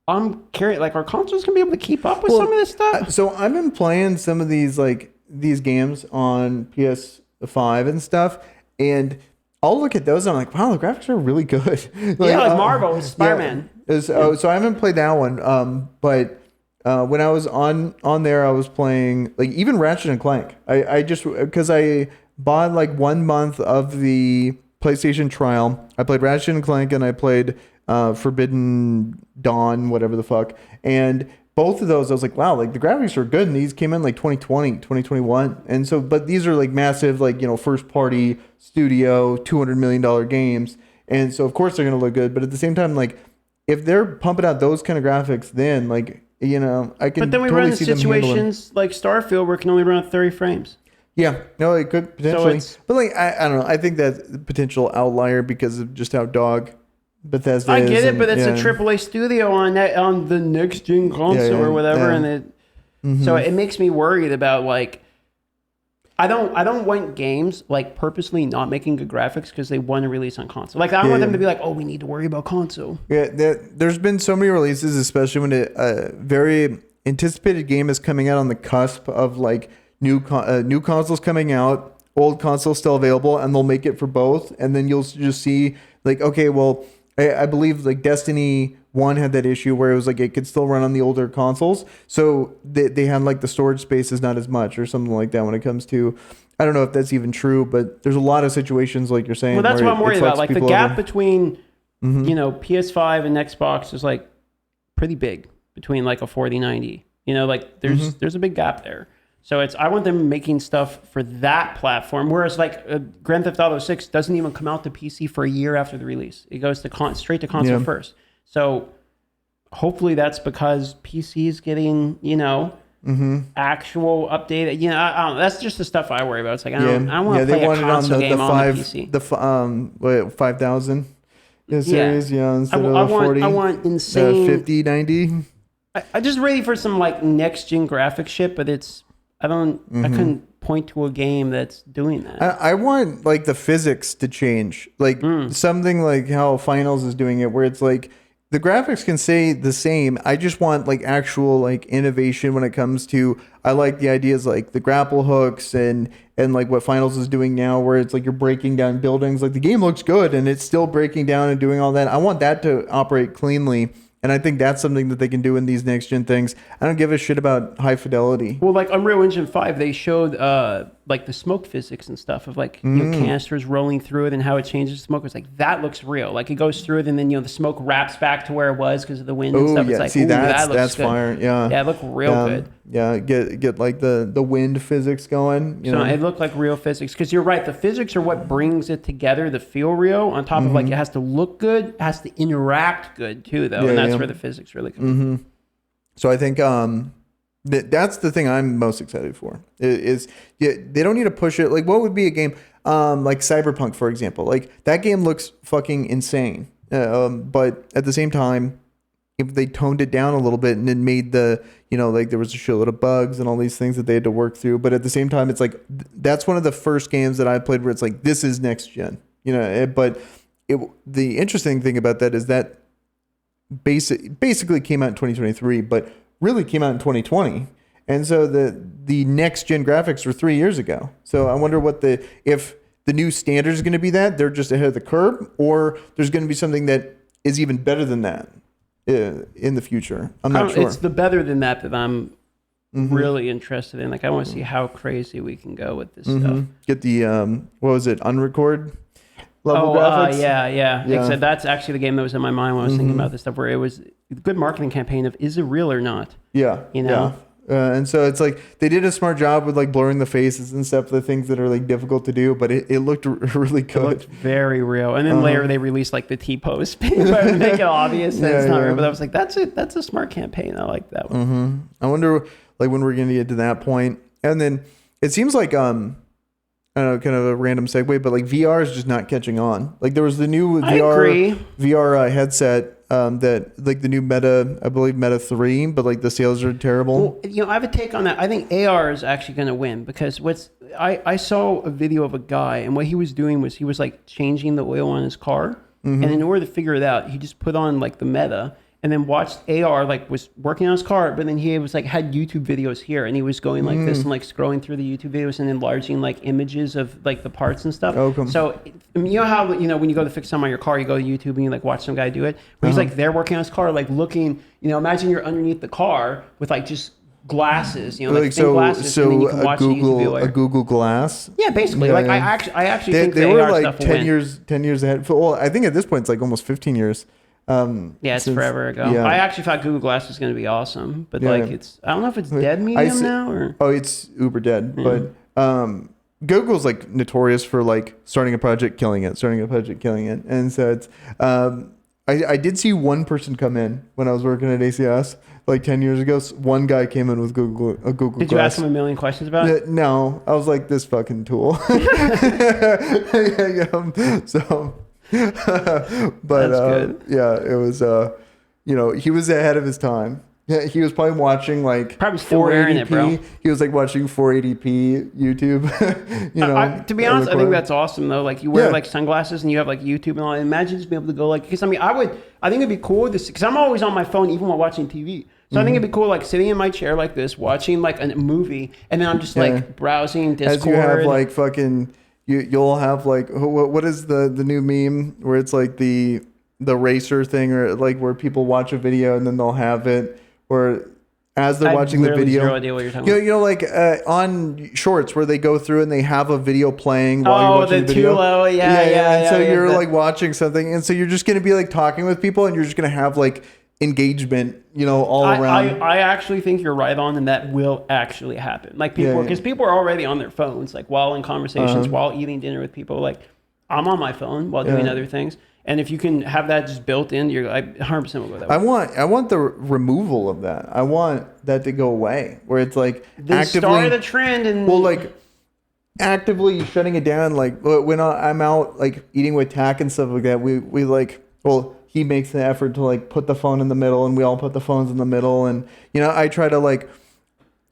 I'm curious, like, are consoles gonna be able to keep up with some of this stuff? So I've been playing some of these games on PS5 and stuff, and I'll look at those and I'm like, wow, the graphics are really good. like Marvel, Spider-Man. So I haven't played that one, but when I was on there, I was playing like even Ratchet and Clank. I just because I bought like 1 month of the PlayStation trial. I played Ratchet and Clank and I played Forbidden Dawn, whatever the fuck, and both of those, I was like, wow, like the graphics are good. And these came in like 2020, 2021. And so, but these are like massive, like, first party studio, $200 million games. And so of course they're going to look good. But at the same time, like if they're pumping out those kind of graphics, then like, I can But then we totally run see them handling. situations like Starfield where it can only run at 30 frames. Yeah, no, it could potentially. So but like, I don't know. I think that's a potential outlier because of just how dog Bethesda I is. get it, but it's yeah. a AAA studio on the next gen console or whatever, and so it makes me worried about like I don't want games like purposely not making good graphics because they want to release on console. Like I don't want them to be like, oh, we need to worry about console. Yeah, there's been so many releases, especially when a very anticipated game is coming out on the cusp of like new consoles coming out, old consoles still available, and they'll make it for both, and then you'll just see like, okay, well. I believe like Destiny 1 had that issue where it was like it could still run on the older consoles. So they had like the storage space is not as much or something like that when it comes to, I don't know if that's even true, but there's a lot of situations like you're saying. Well, that's what I'm worried about. Like the gap over. between, PS5 and Xbox is like pretty big between like a 4090. Like there's a big gap there. So I want them making stuff for that platform. Whereas like Grand Theft Auto 6 doesn't even come out to PC for a year after the release. It goes to straight to console first. So hopefully that's because PC is getting, actual updated. I don't know. That's just the stuff I worry about. It's like, I don't want to play a console game on the PC. The 5000 series, instead of 40. I want insane 50, 90. I just ready for some like next gen graphic shit, but I couldn't point to a game that's doing that. I want like the physics to change, like something like how Finals is doing it, where it's like the graphics can stay the same. I just want like actual like innovation when it comes to. I like the ideas like the grapple hooks and like what Finals is doing now, where it's like you're breaking down buildings. Like the game looks good and it's still breaking down and doing all that. I want that to operate cleanly. And I think that's something that they can do in these next gen things. I don't give a shit about high fidelity. Well, like Unreal Engine 5, they showed like the smoke physics and stuff of like canisters rolling through it and how it changes smoke. It's like that looks real. Like it goes through it and then the smoke wraps back to where it was because of the wind and stuff. Yeah. It's like, see, that looks that's good. fire. Yeah. Yeah, it looked real good. Yeah, get like the wind physics going. So it looked like real physics because you're right. The physics are what brings it together to feel real. On top of like it has to look good, it has to interact good too, though, and that's where the physics really come in. So I think that's the thing I'm most excited for. Is they don't need to push it. Like what would be a game like Cyberpunk, for example? Like that game looks fucking insane, but at the same time, if they toned it down a little bit and then made the, like there was a shitload of bugs and all these things that they had to work through. But at the same time, it's like, that's one of the first games that I played where it's like, this is next gen, but the interesting thing about that is that basically came out in 2023, but really came out in 2020. And so the next gen graphics were 3 years ago. So I wonder if the new standard is going to be that they're just ahead of the curve, or there's going to be something that is even better than that in the future. I'm not sure. It's the better than that I'm really interested in. Like I want to see how crazy we can go with this stuff. Get the what was it, unrecord level graphics? Yeah. Except that's actually the game that was in my mind when I was thinking about this stuff, where it was a good marketing campaign of is it real or not? Yeah. And so it's like they did a smart job with like blurring the faces and stuff, the things that are like difficult to do, but it looked really good. It looked very real. And then later they released like the T-pose to make it obvious that it's not real. But I was like, that's a smart campaign. I like that one. I wonder like when we're going to get to that point. And then it seems like I don't know, kind of a random segue, but like VR is just not catching on. Like there was the new VR headset that like the new Meta, I believe Meta 3, but like the sales are terrible. Well, I have a take on that. I think AR is actually going to win because I saw a video of a guy, and what he was doing was he was like changing the oil on his car, and in order to figure it out, he just put on like the Meta and then watched AR, like was working on his car, but then he was like had YouTube videos here, and he was going like this and like scrolling through the YouTube videos and enlarging like images of like the parts and stuff. So you know how when you go to fix something on your car, you go to YouTube and you like watch some guy do it. But he's like there working on his car, like looking. Imagine you're underneath the car with like just glasses, like thin glasses, and then you can watch the YouTube video later. A Google Glass. Yeah, basically. I actually think they the were AR like stuff will 10 win. years ahead. Well, I think at this point it's like almost 15 years. It's forever ago. Yeah. I actually thought Google Glass was going to be awesome, but Yeah. it's I don't know if it's dead medium now or. Oh, it's uber dead. But Google's like notorious for like starting a project, killing it, and so it's. I did see one person come in when I was working at ACS like 10 years ago. One guy came in with Google Glass. Did you ask him a million questions about it? No, I was like, this fucking tool. So. But That's good. Yeah, it was he was ahead of his time. Yeah, he was probably watching like probably still wearing it, bro. He was like watching 480p YouTube. To be honest, I think that's awesome though. Like you wear like sunglasses and you have like YouTube and all. Imagine just being able to go like, because I mean, I think it'd be cool because I'm always on my phone even while watching TV. So I think it'd be cool like sitting in my chair like this, watching like a movie, and then I'm just like browsing Discord. As you have like fucking. You'll have like what is the new meme where it's like the racer thing, or like where people watch a video and then they'll have it, or as they're watching the video. Zero idea what you're talking about. Like on shorts where they go through and they have a video playing while you're watching the video. Oh, the yeah. So you're like watching something, and so you're just gonna be like talking with people, and you're just gonna have like engagement, all around. I actually think you're right on, and that will actually happen. Like people, because people are already on their phones, like while in conversations, while eating dinner with people. Like I'm on my phone while doing other things, and if you can have that just built in, you're like 100% will go that way. I want the removal of that. I want that to go away, where it's like actively start the trend and like actively shutting it down. Like when I'm out like eating with Tack and stuff like that, we like he makes the effort to like put the phone in the middle, and we all put the phones in the middle. And, I try to like,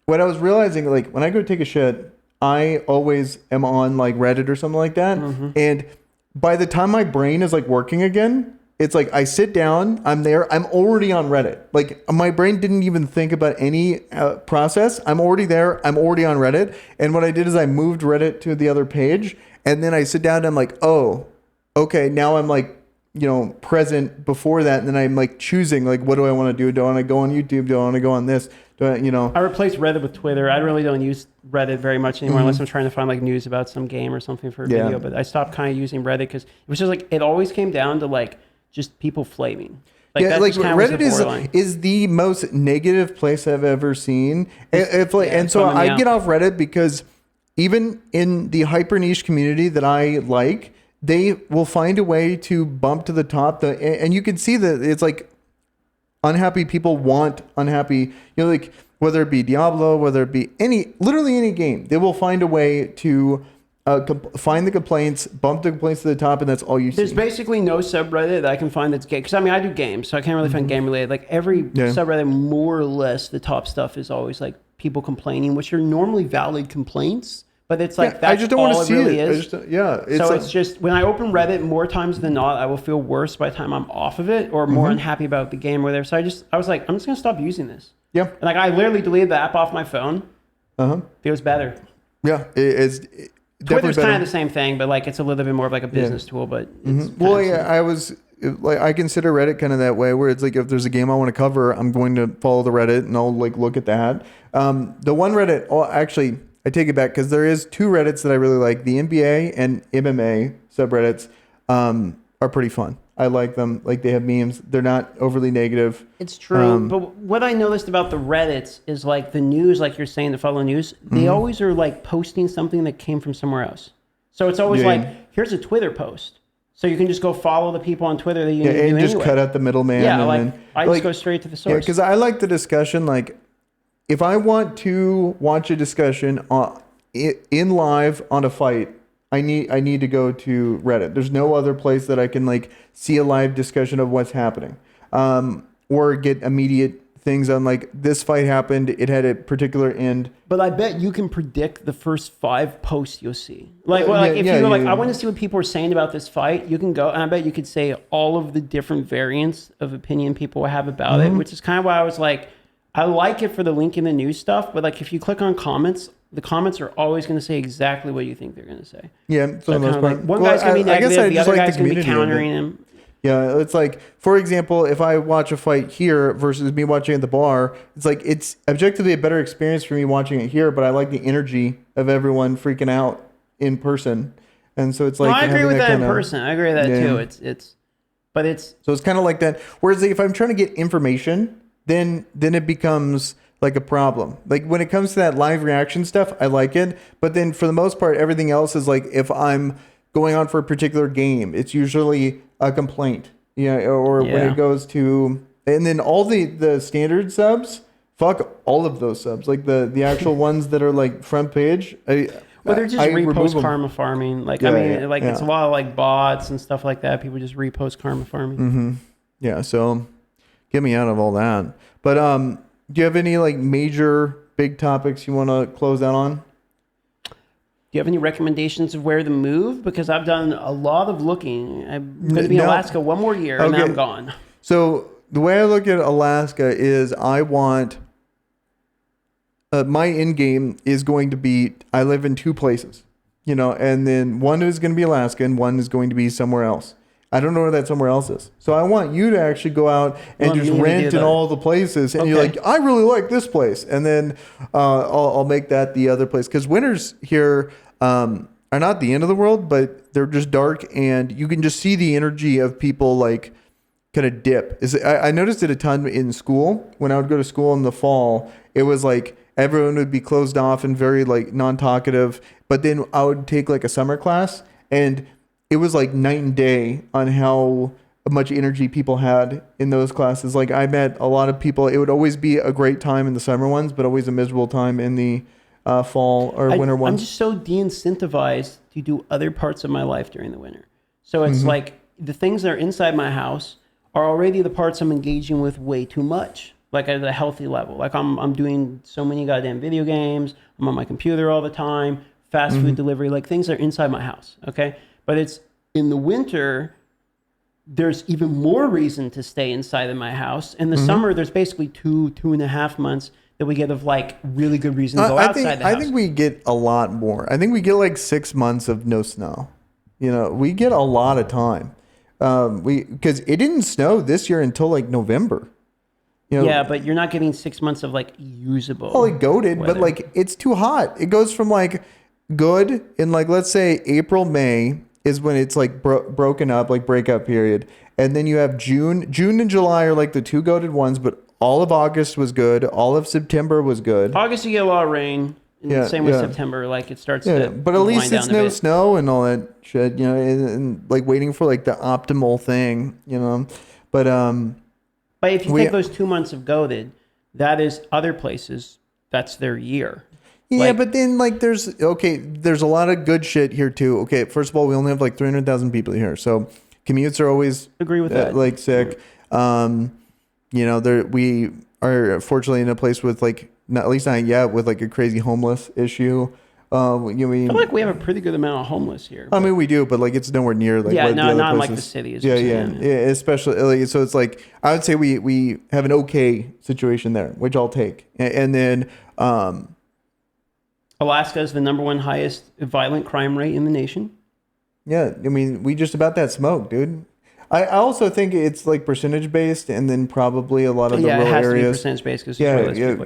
what I was realizing, like when I go take a shit, I always am on like Reddit or something like that. And by the time my brain is like working again, it's like I sit down, I'm there, I'm already on Reddit. Like my brain didn't even think about any process. I'm already there. I'm already on Reddit. And what I did is I moved Reddit to the other page, and then I sit down and I'm like, oh, okay, now I'm like, present before that, and then I'm like choosing like, what do I want to do? Do I want to go on YouTube? Do I want to go on this? I replaced Reddit with Twitter. I really don't use Reddit very much anymore unless I'm trying to find like news about some game or something for a video. But I stopped kind of using Reddit because it was just like it always came down to like just people flaming. Reddit is the most negative place I've ever seen. So I get off Reddit because even in the hyper niche community that I like, they will find a way to bump to the top. And you can see that it's like unhappy people want unhappy, like whether it be Diablo, whether it be literally any game, they will find a way to find the complaints, bump the complaints to the top, and that's all you see. There's basically no subreddit that I can find that's gay. Because I mean, I do games, so I can't really find game related. Like every subreddit, more or less, the top stuff is always like people complaining, which are normally valid complaints. But it's like that's I just don't want to see really it. is. It's just when I open Reddit, more times than not, I will feel worse by the time I'm off of it, or more unhappy about the game or whatever. So I was like, I'm just gonna stop using this. Yeah. And like I literally deleted the app off my phone. Feels better. Yeah, it's Twitter's kind of the same thing, but like it's a little bit more of like a business tool. But I consider Reddit kind of that way, where it's like if there's a game I want to cover, I'm going to follow the Reddit and I'll like look at that. The one Reddit, actually. I take it back because there is two Reddits that I really like. The NBA and MMA subreddits are pretty fun. I like them. Like they have memes. They're not overly negative. It's true. But what I noticed about the Reddits is like the news, like you're saying, the follow news, they always are like posting something that came from somewhere else. So it's always like, here's a Twitter post. So you can just go follow the people on Twitter that you knew and just anyway. Cut out the middleman. Yeah, I just go straight to the source. Yeah, because I like the discussion. Like, if I want to watch a discussion in live on a fight, I need to go to Reddit. There's no other place that I can like see a live discussion of what's happening, or get immediate things on like this fight happened. It had a particular end. But I bet you can predict the first 5 posts you'll see. I want to see what people are saying about this fight. You can go, and I bet you could say all of the different variants of opinion people have about it, which is kind of why I was like. I like it for the link in the news stuff, but like if you click on comments, the comments are always going to say exactly what you think they're going to say. Yeah, for the most part. One guy's going to be negative, the other guy's going to be countering him. Yeah, it's like, for example, if I watch a fight here versus me watching at the bar, it's like it's objectively a better experience for me watching it here, but I like the energy of everyone freaking out in person. And so it's like... No, I agree with that in person. I agree with that too. It's But it's kind of like that. Whereas if I'm trying to get information, then it becomes like a problem. Like when it comes to that live reaction stuff, I like it. But then for the most part, everything else is like if I'm going on for a particular game, it's usually a complaint. Or when it goes to, and then all the standard subs, fuck all of those subs. Like the actual ones that are like front page. Well, they're just repost karma farming. Like, it's a lot of like bots and stuff like that. People just repost karma farming. Mm-hmm. Yeah. So get me out of all that. But do you have any like major big topics you want to close out on? Do you have any recommendations of where to move? Because I've done a lot of looking. I'm going to be in Alaska one more year, and then I'm gone. So the way I look at Alaska is I want... my end game is going to be, I live in 2 places, and then one is going to be Alaska and one is going to be somewhere else. I don't know where that somewhere else is. So I want you to actually go out and just rent in all the places. And you're like, I really like this place. And then I'll make that the other place. Because winters here are not the end of the world, but they're just dark. And you can just see the energy of people like kind of dip. I noticed it a ton in school. When I would go to school in the fall, it was like everyone would be closed off and very like non-talkative. But then I would take like a summer class and it was like night and day on how much energy people had in those classes. Like I met a lot of people. It would always be a great time in the summer ones, but always a miserable time in the fall or winter ones. I'm just so de-incentivized to do other parts of my life during the winter. So it's like the things that are inside my house are already the parts I'm engaging with way too much. Like at a healthy level. Like I'm doing so many goddamn video games. I'm on my computer all the time. Fast food delivery. Like things are inside my house. Okay. But it's in the winter, there's even more reason to stay inside of my house. In the summer, there's basically 2.5 months that we get of like really good reason to go outside the house. I think we get a lot more. I think we get like 6 months of no snow. We get a lot of time. Because it didn't snow this year until like November. Yeah, but you're not getting 6 months of like usable. Oh, like goated, but like it's too hot. It goes from like good in like, let's say April, May is when it's like broken up, like breakup period. And then you have June and July are like the 2 goated ones, but all of August was good. All of September was good. August, you get a lot of rain. And same with September, like it starts to but at least it's no snow and all that shit, and like waiting for like the optimal thing, But if you take those 2 months of goated, that is other places, that's their year. Yeah, but then like there's a lot of good shit here too. Okay, first of all, we only have like 300,000 people here, so commutes are always agree with that. Like sick. We are fortunately in a place with like at least not yet with like a crazy homeless issue. I feel like we have a pretty good amount of homeless here. I mean, we do, but like it's nowhere near like not like the cities. Yeah, especially like, so it's like I would say we have an okay situation there, which I'll take, and then. Alaska is the #1 highest violent crime rate in the nation. Yeah, I mean, we just about that smoke, dude. I also think it's like percentage based, and then probably a lot of the rural areas. Yeah, it has to be percentage based because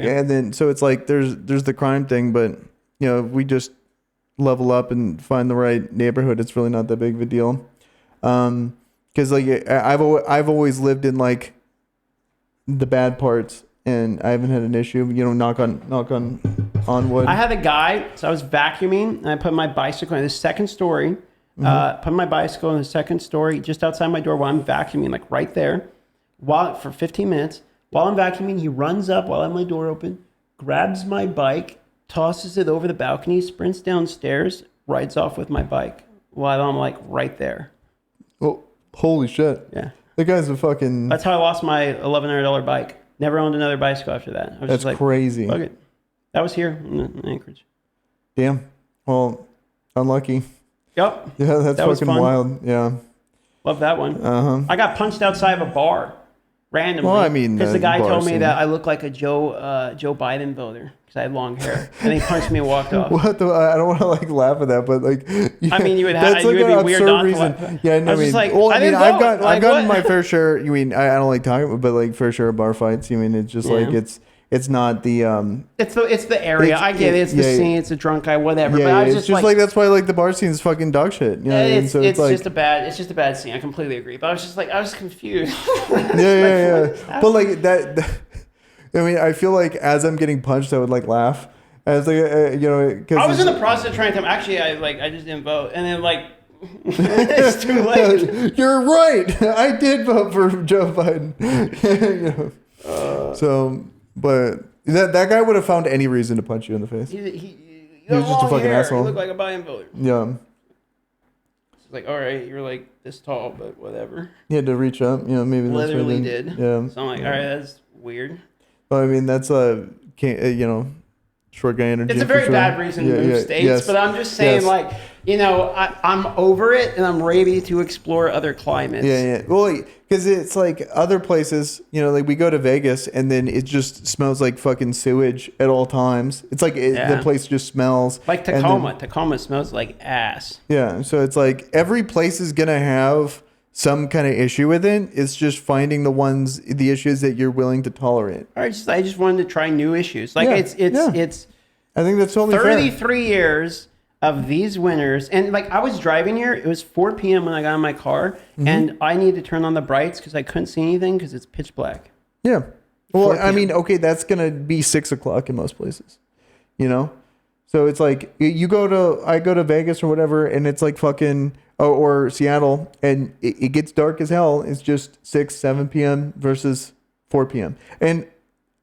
and then so it's like there's the crime thing, but if we just level up and find the right neighborhood, it's really not that big of a deal. Because like I've always lived in like the bad parts, and I haven't had an issue. Knock on wood. I had a guy, so I was vacuuming, and I put my bicycle in the second story. Put my bicycle in the second story just outside my door while I'm vacuuming, like right there, for 15 minutes. While I'm vacuuming, he runs up while I have my door open, grabs my bike, tosses it over the balcony, sprints downstairs, rides off with my bike while I'm like right there. Oh, holy shit. Yeah. The guy's a fucking... That's how I lost my $1,100 bike. Never owned another bicycle after that. I was That's just like, crazy. Fuck it. That was here in Anchorage. Damn. Well, unlucky. Yep. Yeah, that's fucking wild. Yeah. Love that one. I got punched outside of a bar randomly. Well, I mean, because the guy told me that I look like a Joe Biden voter because I had long hair, and he punched me and walked off. What the? I don't want to like laugh at that, but like, I mean, you would have. That's like you would be weird not reason. To laugh. Yeah, no, I was just like, I've gotten my fair share. You mean I don't like talking, but like fair share of bar fights. You mean it's just like it's It's not the It's the area. I get it. It's the scene. It's a drunk guy, whatever. But I was it's just like that's why like the bar scene is fucking dog shit. You know? It's like, just a bad scene. I completely agree. But I was confused. But like that, I mean, I feel like as I'm getting punched, I would like laugh. As like because I was in the process of trying to. Actually, I just didn't vote, and then like. It's too late. You're right. I did vote for Joe Biden. But that guy would have found any reason to punch you in the face. He was just a fucking asshole. He looked like a Biden voter. Yeah. It's like, all right, you're like this tall, but whatever. He had to reach up. Maybe that's literally did. Yeah. So I'm like, all right, that's weird. Well, I mean, that's short guy energy. It's a very bad reason to move states, but I'm just saying, I'm over it and I'm ready to explore other climates. Yeah. Well, because it's like other places, like we go to Vegas and then it just smells like fucking sewage at all times. It's like the place just smells. Like Tacoma. Tacoma smells like ass. Yeah. So it's like every place is going to have some kind of issue with it. It's just finding the issues that you're willing to tolerate. I just wanted to try new issues. Like it's I think that's totally 33 fair. years of these winters. And like I was driving here, it was 4 p.m. when I got in my car and I needed to turn on the brights because I couldn't see anything because it's pitch black. Yeah. Well, I mean, okay, that's going to be 6 o'clock in most places, So it's like I go to Vegas or whatever and it's like fucking, or Seattle and it gets dark as hell. It's just 6, 7 p.m. versus 4 p.m. And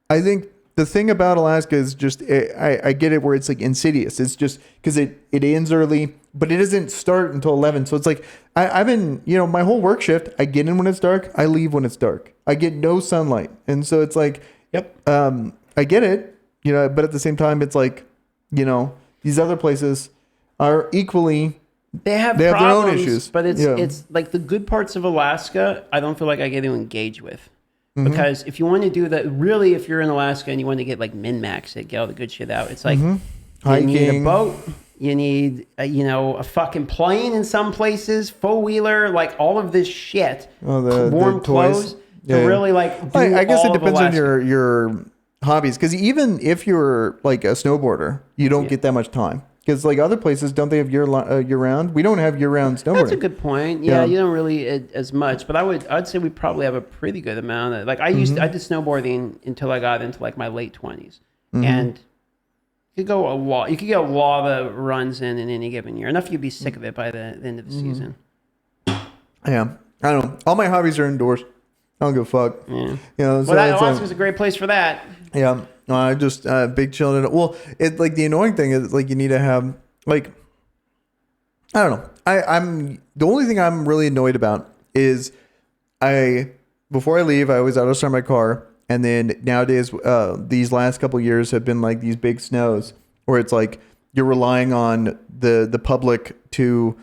I think the thing about Alaska is just, I get it where it's like insidious. It's just because it ends early, but it doesn't start until 11. So it's like, I've been, my whole work shift, I get in when it's dark. I leave when it's dark. I get no sunlight. And so it's like, I get it, but at the same time, it's like, these other places are equally, They have their own issues. But it's like the good parts of Alaska, I don't feel like I get to engage with. Because if you want to do that, really, if you're in Alaska and you want to get like min-max it, get all the good shit out, it's like you need a boat, you need a fucking plane in some places, four-wheeler, like all of this shit, warm clothes, to really like do I guess all it depends on Alaska. your hobbies, because even if you're like a snowboarder, you don't get that much time. Because like other places, don't they have year round? We don't have year round snowboarding. That's a good point. Yeah, you don't really as much, but I'd say we probably have a pretty good amount of, like I did snowboarding until I got into like my late 20s, and you could go a lot. You could get a lot of runs in any given year. Enough you'd be sick of it by the end of the season. Yeah, I don't know. All my hobbies are indoors. I don't give a fuck. Yeah. So Alaska's a great place for that. Yeah. I just big chilling. Well, it like the annoying thing is like you need to have like, I don't know. I'm the only thing I'm really annoyed about is before I leave I always auto start my car, and then nowadays these last couple of years have been like these big snows where it's like you're relying on the public to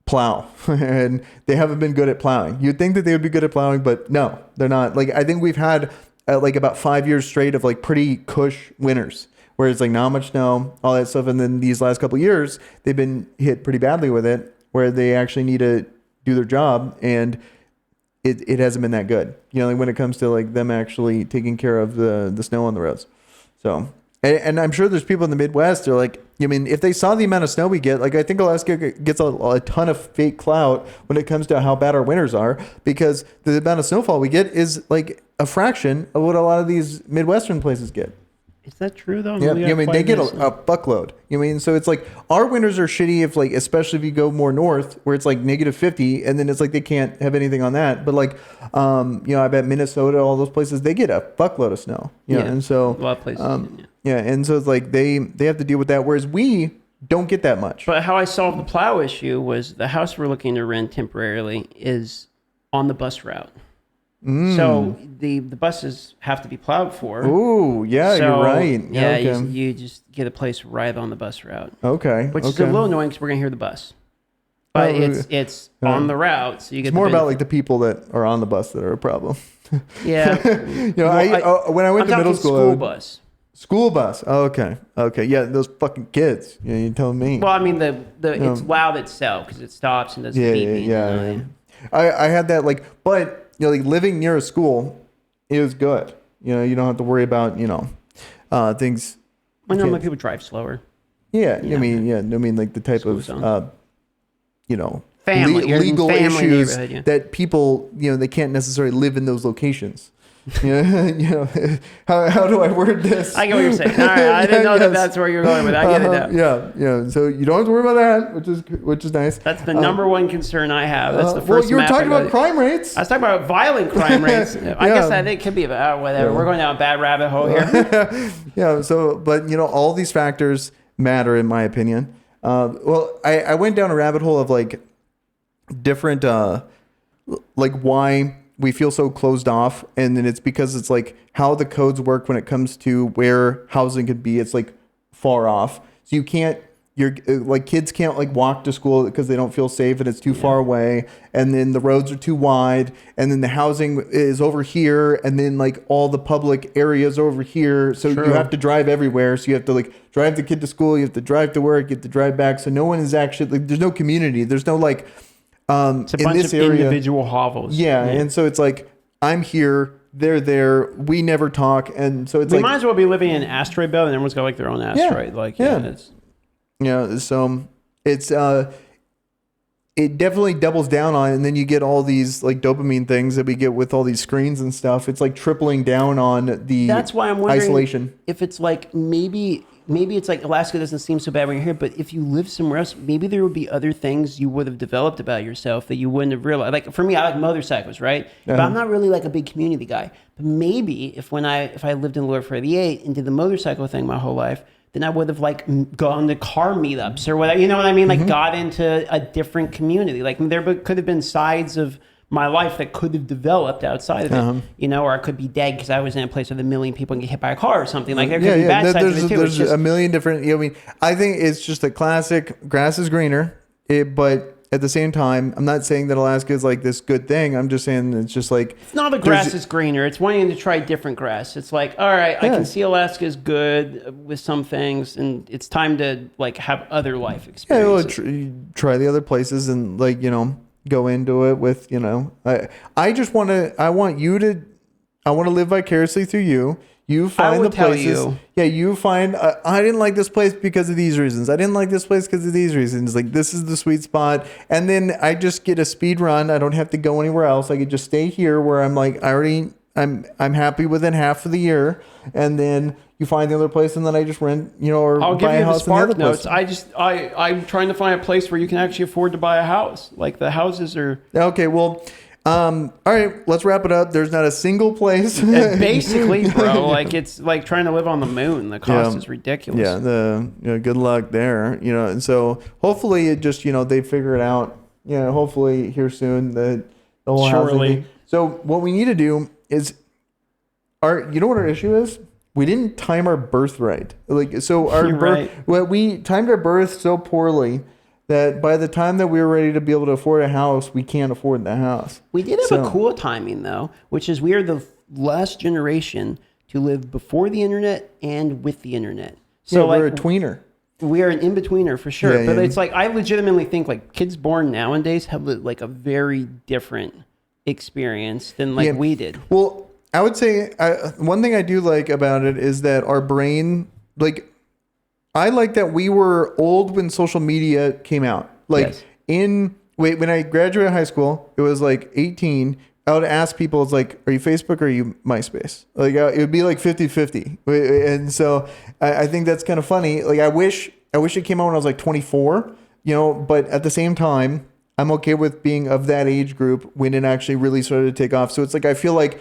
plow and they haven't been good at plowing. You'd think that they would be good at plowing, but no, they're not. Like I think we've had like about 5 years straight of like pretty cush winters where it's like not much snow, all that stuff. And then these last couple of years, they've been hit pretty badly with it where they actually need to do their job. And it hasn't been that good, like when it comes to like them actually taking care of the snow on the roads. So, and I'm sure there's people in the Midwest, they're like, if they saw the amount of snow we get, like I think Alaska gets a ton of fake clout when it comes to how bad our winters are, because the amount of snowfall we get is like a fraction of what a lot of these Midwestern places get. Is that true though? Yeah, they get a buckload. So it's like our winters are shitty if like, especially if you go more north where it's like -50, and then it's like they can't have anything on that. But like, I bet Minnesota, all those places, they get a buckload of snow. And so a lot of places. And so it's like they have to deal with that, whereas we don't get that much. But how I solved the plow issue was the house we're looking to rent temporarily is on the bus route. So the buses have to be plowed for. Ooh, yeah, so, you're right. Yeah, okay. you just get a place right on the bus route. Okay. Which is a little annoying because we're going to hear the bus. But it's on the route, so you get it's more about like the people that are on the bus that are a problem. Yeah. When I went to middle school. School bus. Oh, okay. Yeah, those fucking kids. You telling me. Well, I mean, it's loud itself because it stops and does beeping. Yeah. I had that but like living near a school is good. You don't have to worry about things. Well, normally people drive slower. Yeah, I mean, like the type of, legal family issues neighborhood, that people, they can't necessarily live in those locations. How do I word this? I get what you're saying. All right, I didn't know that's where you're going with it. I get it now. Yeah. So you don't have to worry about that, which is nice. That's the number one concern I have. That's the first. Well, you were talking about crime rates. I was talking about violent crime rates. I guess that it could be about whatever. We're going down a bad rabbit hole here. Yeah. So, but all these factors matter in my opinion. Well, I went down a rabbit hole of like different, like why we feel so closed off, and then it's because it's like how the codes work when it comes to where housing could be. It's like far off, so you're like kids can't like walk to school because they don't feel safe and it's too far away, and then the roads are too wide, and then the housing is over here, and then like all the public areas over here, so you have to drive everywhere. So you have to like drive the kid to school, you have to drive to work, you have to drive back. So no one is actually like, there's no community, there's no like it's a bunch of individual hovels. Yeah, and so it's like I'm here, they're there, we never talk, and so it's we might as well be living in an asteroid belt, and everyone's got like their own asteroid. So it's it definitely doubles down on it, and then you get all these like dopamine things that we get with all these screens and stuff. It's like tripling down on the that's why I'm wondering isolation. If it's like maybe it's like Alaska doesn't seem so bad when you're here, but if you live somewhere else, maybe there would be other things you would have developed about yourself that you wouldn't have realized. Like for me, I like motorcycles, right? But I'm not really like a big community guy. But maybe if I lived in Lower 48 and did the motorcycle thing my whole life, then I would have like gone to car meetups or whatever. You know what I mean? Like got into a different community. Like there could have been sides of my life that could have developed outside of it, or I could be dead because I was in a place with a million people and get hit by a car or something. Like there could be bad sides of it too. There's a million different. I mean, I think it's just a classic. Grass is greener, but at the same time, I'm not saying that Alaska is like this good thing. I'm just saying it's just like it's not the grass is greener. It's wanting to try different grass. It's like, all right, I can see Alaska is good with some things, and it's time to like have other life experiences. Yeah, well, try the other places and like go into it with I just want to. I want to live vicariously through you. You find the places. You find. I didn't like this place because of these reasons. I didn't like this place because of these reasons. Like this is the sweet spot, and then I just get a speed run. I don't have to go anywhere else. I could just stay here where I'm like I'm happy within half of the year, and then you find the other place, and then I just rent or I'll buy give you a house the spark in the other notes. place. I'm trying to find a place where you can actually afford to buy a house. Like the houses are okay. Well. All right, let's wrap it up. There's not a single place. Basically, bro, like it's like trying to live on the moon. The cost is ridiculous. Yeah, good luck there. And so hopefully it just they figure it out. Hopefully here soon the whole housing thing. So what we need to do is you know what our issue is? We didn't time our birth right. Like so our birth. Well, we timed our birth so poorly that by the time that we were ready to be able to afford a house, we can't afford the house. We did have a cool timing, though, which is we are the last generation to live before the internet and with the internet. So we're a tweener. We are an in-betweener for sure. But it's like I legitimately think like kids born nowadays have like a very different experience than like we did. Well, I would say one thing I do like about it is that our brain, like, I like that we were old when social media came out. Like when I graduated high school, it was like 18. I would ask people, it's like, are you Facebook or are you MySpace? Like it would be like 50-50. And so I think that's kind of funny. Like I wish it came out when I was like 24, but at the same time, I'm okay with being of that age group when it actually really started to take off. So it's like, I feel like,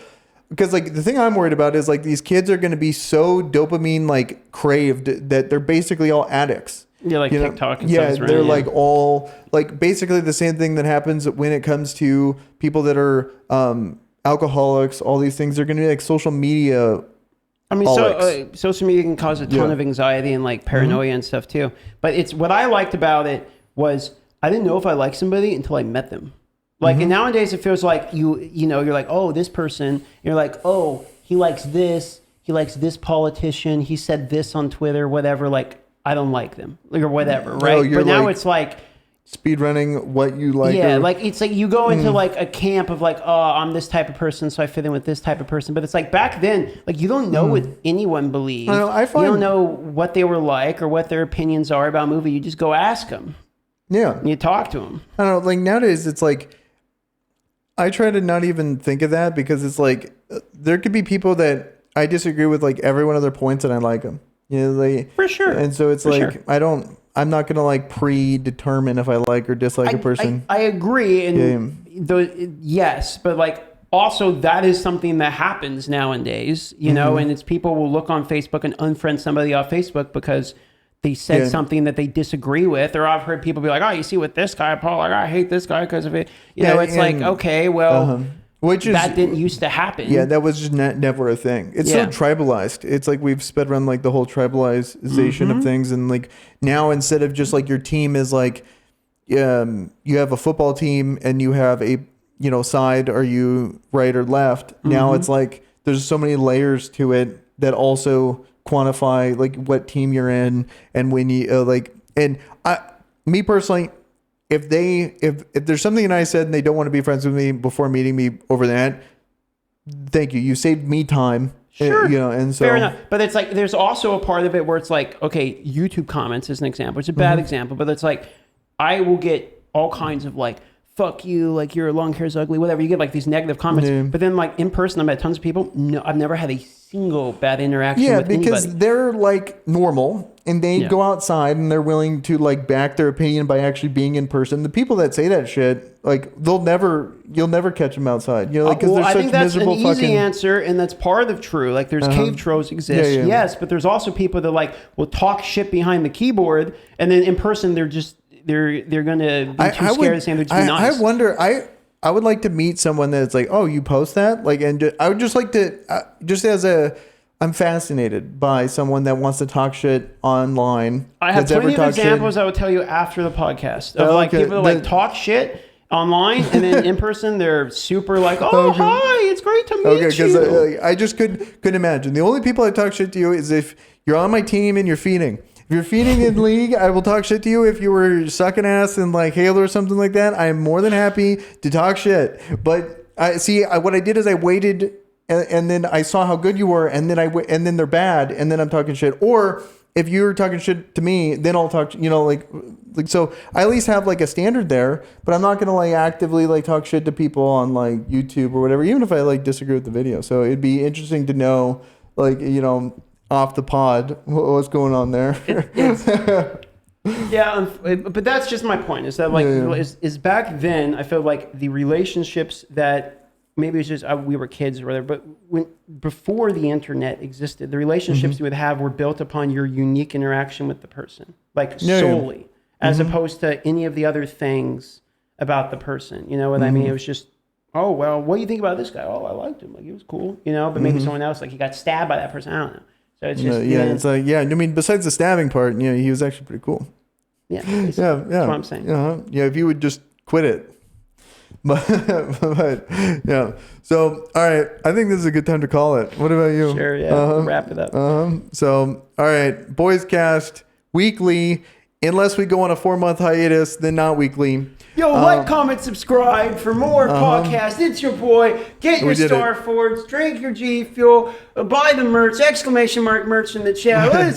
because like the thing I'm worried about is like these kids are going to be so dopamine like craved that they're basically all addicts. Yeah, like TikTok and stuff. They're like all like basically the same thing that happens when it comes to people that are alcoholics. All these things are going to be like social media. I mean, social media can cause a ton of anxiety and like paranoia and stuff too. But it's what I liked about it was I didn't know if I liked somebody until I met them. Like, and nowadays it feels like you're like, oh, this person, you're like, oh, he likes this politician, he said this on Twitter, whatever, like, I don't like them, like, or whatever, right? But now it's like, speed running what you like. Yeah, like it's like you go into like a camp of like, oh, I'm this type of person, so I fit in with this type of person. But it's like back then, like you don't know what anyone believed. I find, you don't know what they were like or what their opinions are about a movie. You just go ask them. Yeah. And you talk to them. I don't know. Like nowadays, it's like I try to not even think of that because it's like there could be people that I disagree with like every one of their points and I like them. You know, like, for sure. And so it's I'm not gonna like predetermine if I like or dislike a person. I agree, and yes, but like also that is something that happens nowadays, you know, and it's people will look on Facebook and unfriend somebody off Facebook because they said something that they disagree with, or I've heard people be like, "Oh, you see with this guy, Paul, like I hate this guy because of it." You know, it's like okay, well. That didn't used to happen. Yeah, that was just never a thing. It's so tribalized. It's like we've sped around like the whole tribalization of things. And like now instead of just like your team is like, you have a football team and you have a, side, are you right or left? Now it's like there's so many layers to it that also quantify like what team you're in. And when you me personally, if there's something that I said and they don't want to be friends with me before meeting me over that, thank you. You saved me time. Sure. And so fair enough. But it's like there's also a part of it where it's like, okay, YouTube comments is an example. It's a bad example, but it's like I will get all kinds of like, fuck you, like your long hair's ugly, whatever. You get like these negative comments. But then like in person, I met tons of people. No, I've never had a single bad interaction with anybody. Yeah, because they're like normal and they go outside and they're willing to like back their opinion by actually being in person. The people that say that shit, like you'll never catch them outside. You know, like because they're I such think that's an miserable easy answer, and that's part of true. Like there's cave trolls exist, yes, but there's also people that like will talk shit behind the keyboard, and then in person they're just they're gonna be too scared to say they're too nice. I wonder. I would like to meet someone that's like, oh, you post that, like, and I would just like to I'm fascinated by someone that wants to talk shit online. I have plenty of examples I will tell you after the podcast of like people that like talk shit online and then in person they're super like, oh, hi, it's great to meet you. Because I just couldn't imagine. The only people I talk shit to you is if you're on my team and you're feeding. If you're feeding in league, I will talk shit to you. If you were sucking ass in like Halo or something like that, I am more than happy to talk shit. But what I did is I waited and then I saw how good you were, and then they're bad, and then I'm talking shit. Or if you're talking shit to me, then I'll talk. Like so. I at least have like a standard there, but I'm not gonna like actively like talk shit to people on like YouTube or whatever, even if I like disagree with the video. So it'd be interesting to know, like off the pod, what's going on there. Yeah, but that's just my point. Is that like is back then? I feel like the relationships that. Maybe it's just we were kids or whatever, but before the internet existed, the relationships you would have were built upon your unique interaction with the person, like solely, as opposed to any of the other things about the person. You know what I mean? It was just, oh, well, what do you think about this guy? Oh, I liked him. Like, he was cool, but maybe someone else, like he got stabbed by that person. I don't know. So it's just, it's like, I mean, besides the stabbing part, he was actually pretty cool. Yeah. That's what I'm saying. Yeah. If you would just quit it. But yeah. So all right, I think this is a good time to call it. What about you? Sure. Yeah. Wrap it up. So all right, Boys Cast weekly, unless we go on a 4-month hiatus, then not weekly. Yo, like, comment, subscribe for more podcasts. It's your boy. Get your Star Fords, drink your G Fuel, buy the merch, ! Merch in the chat.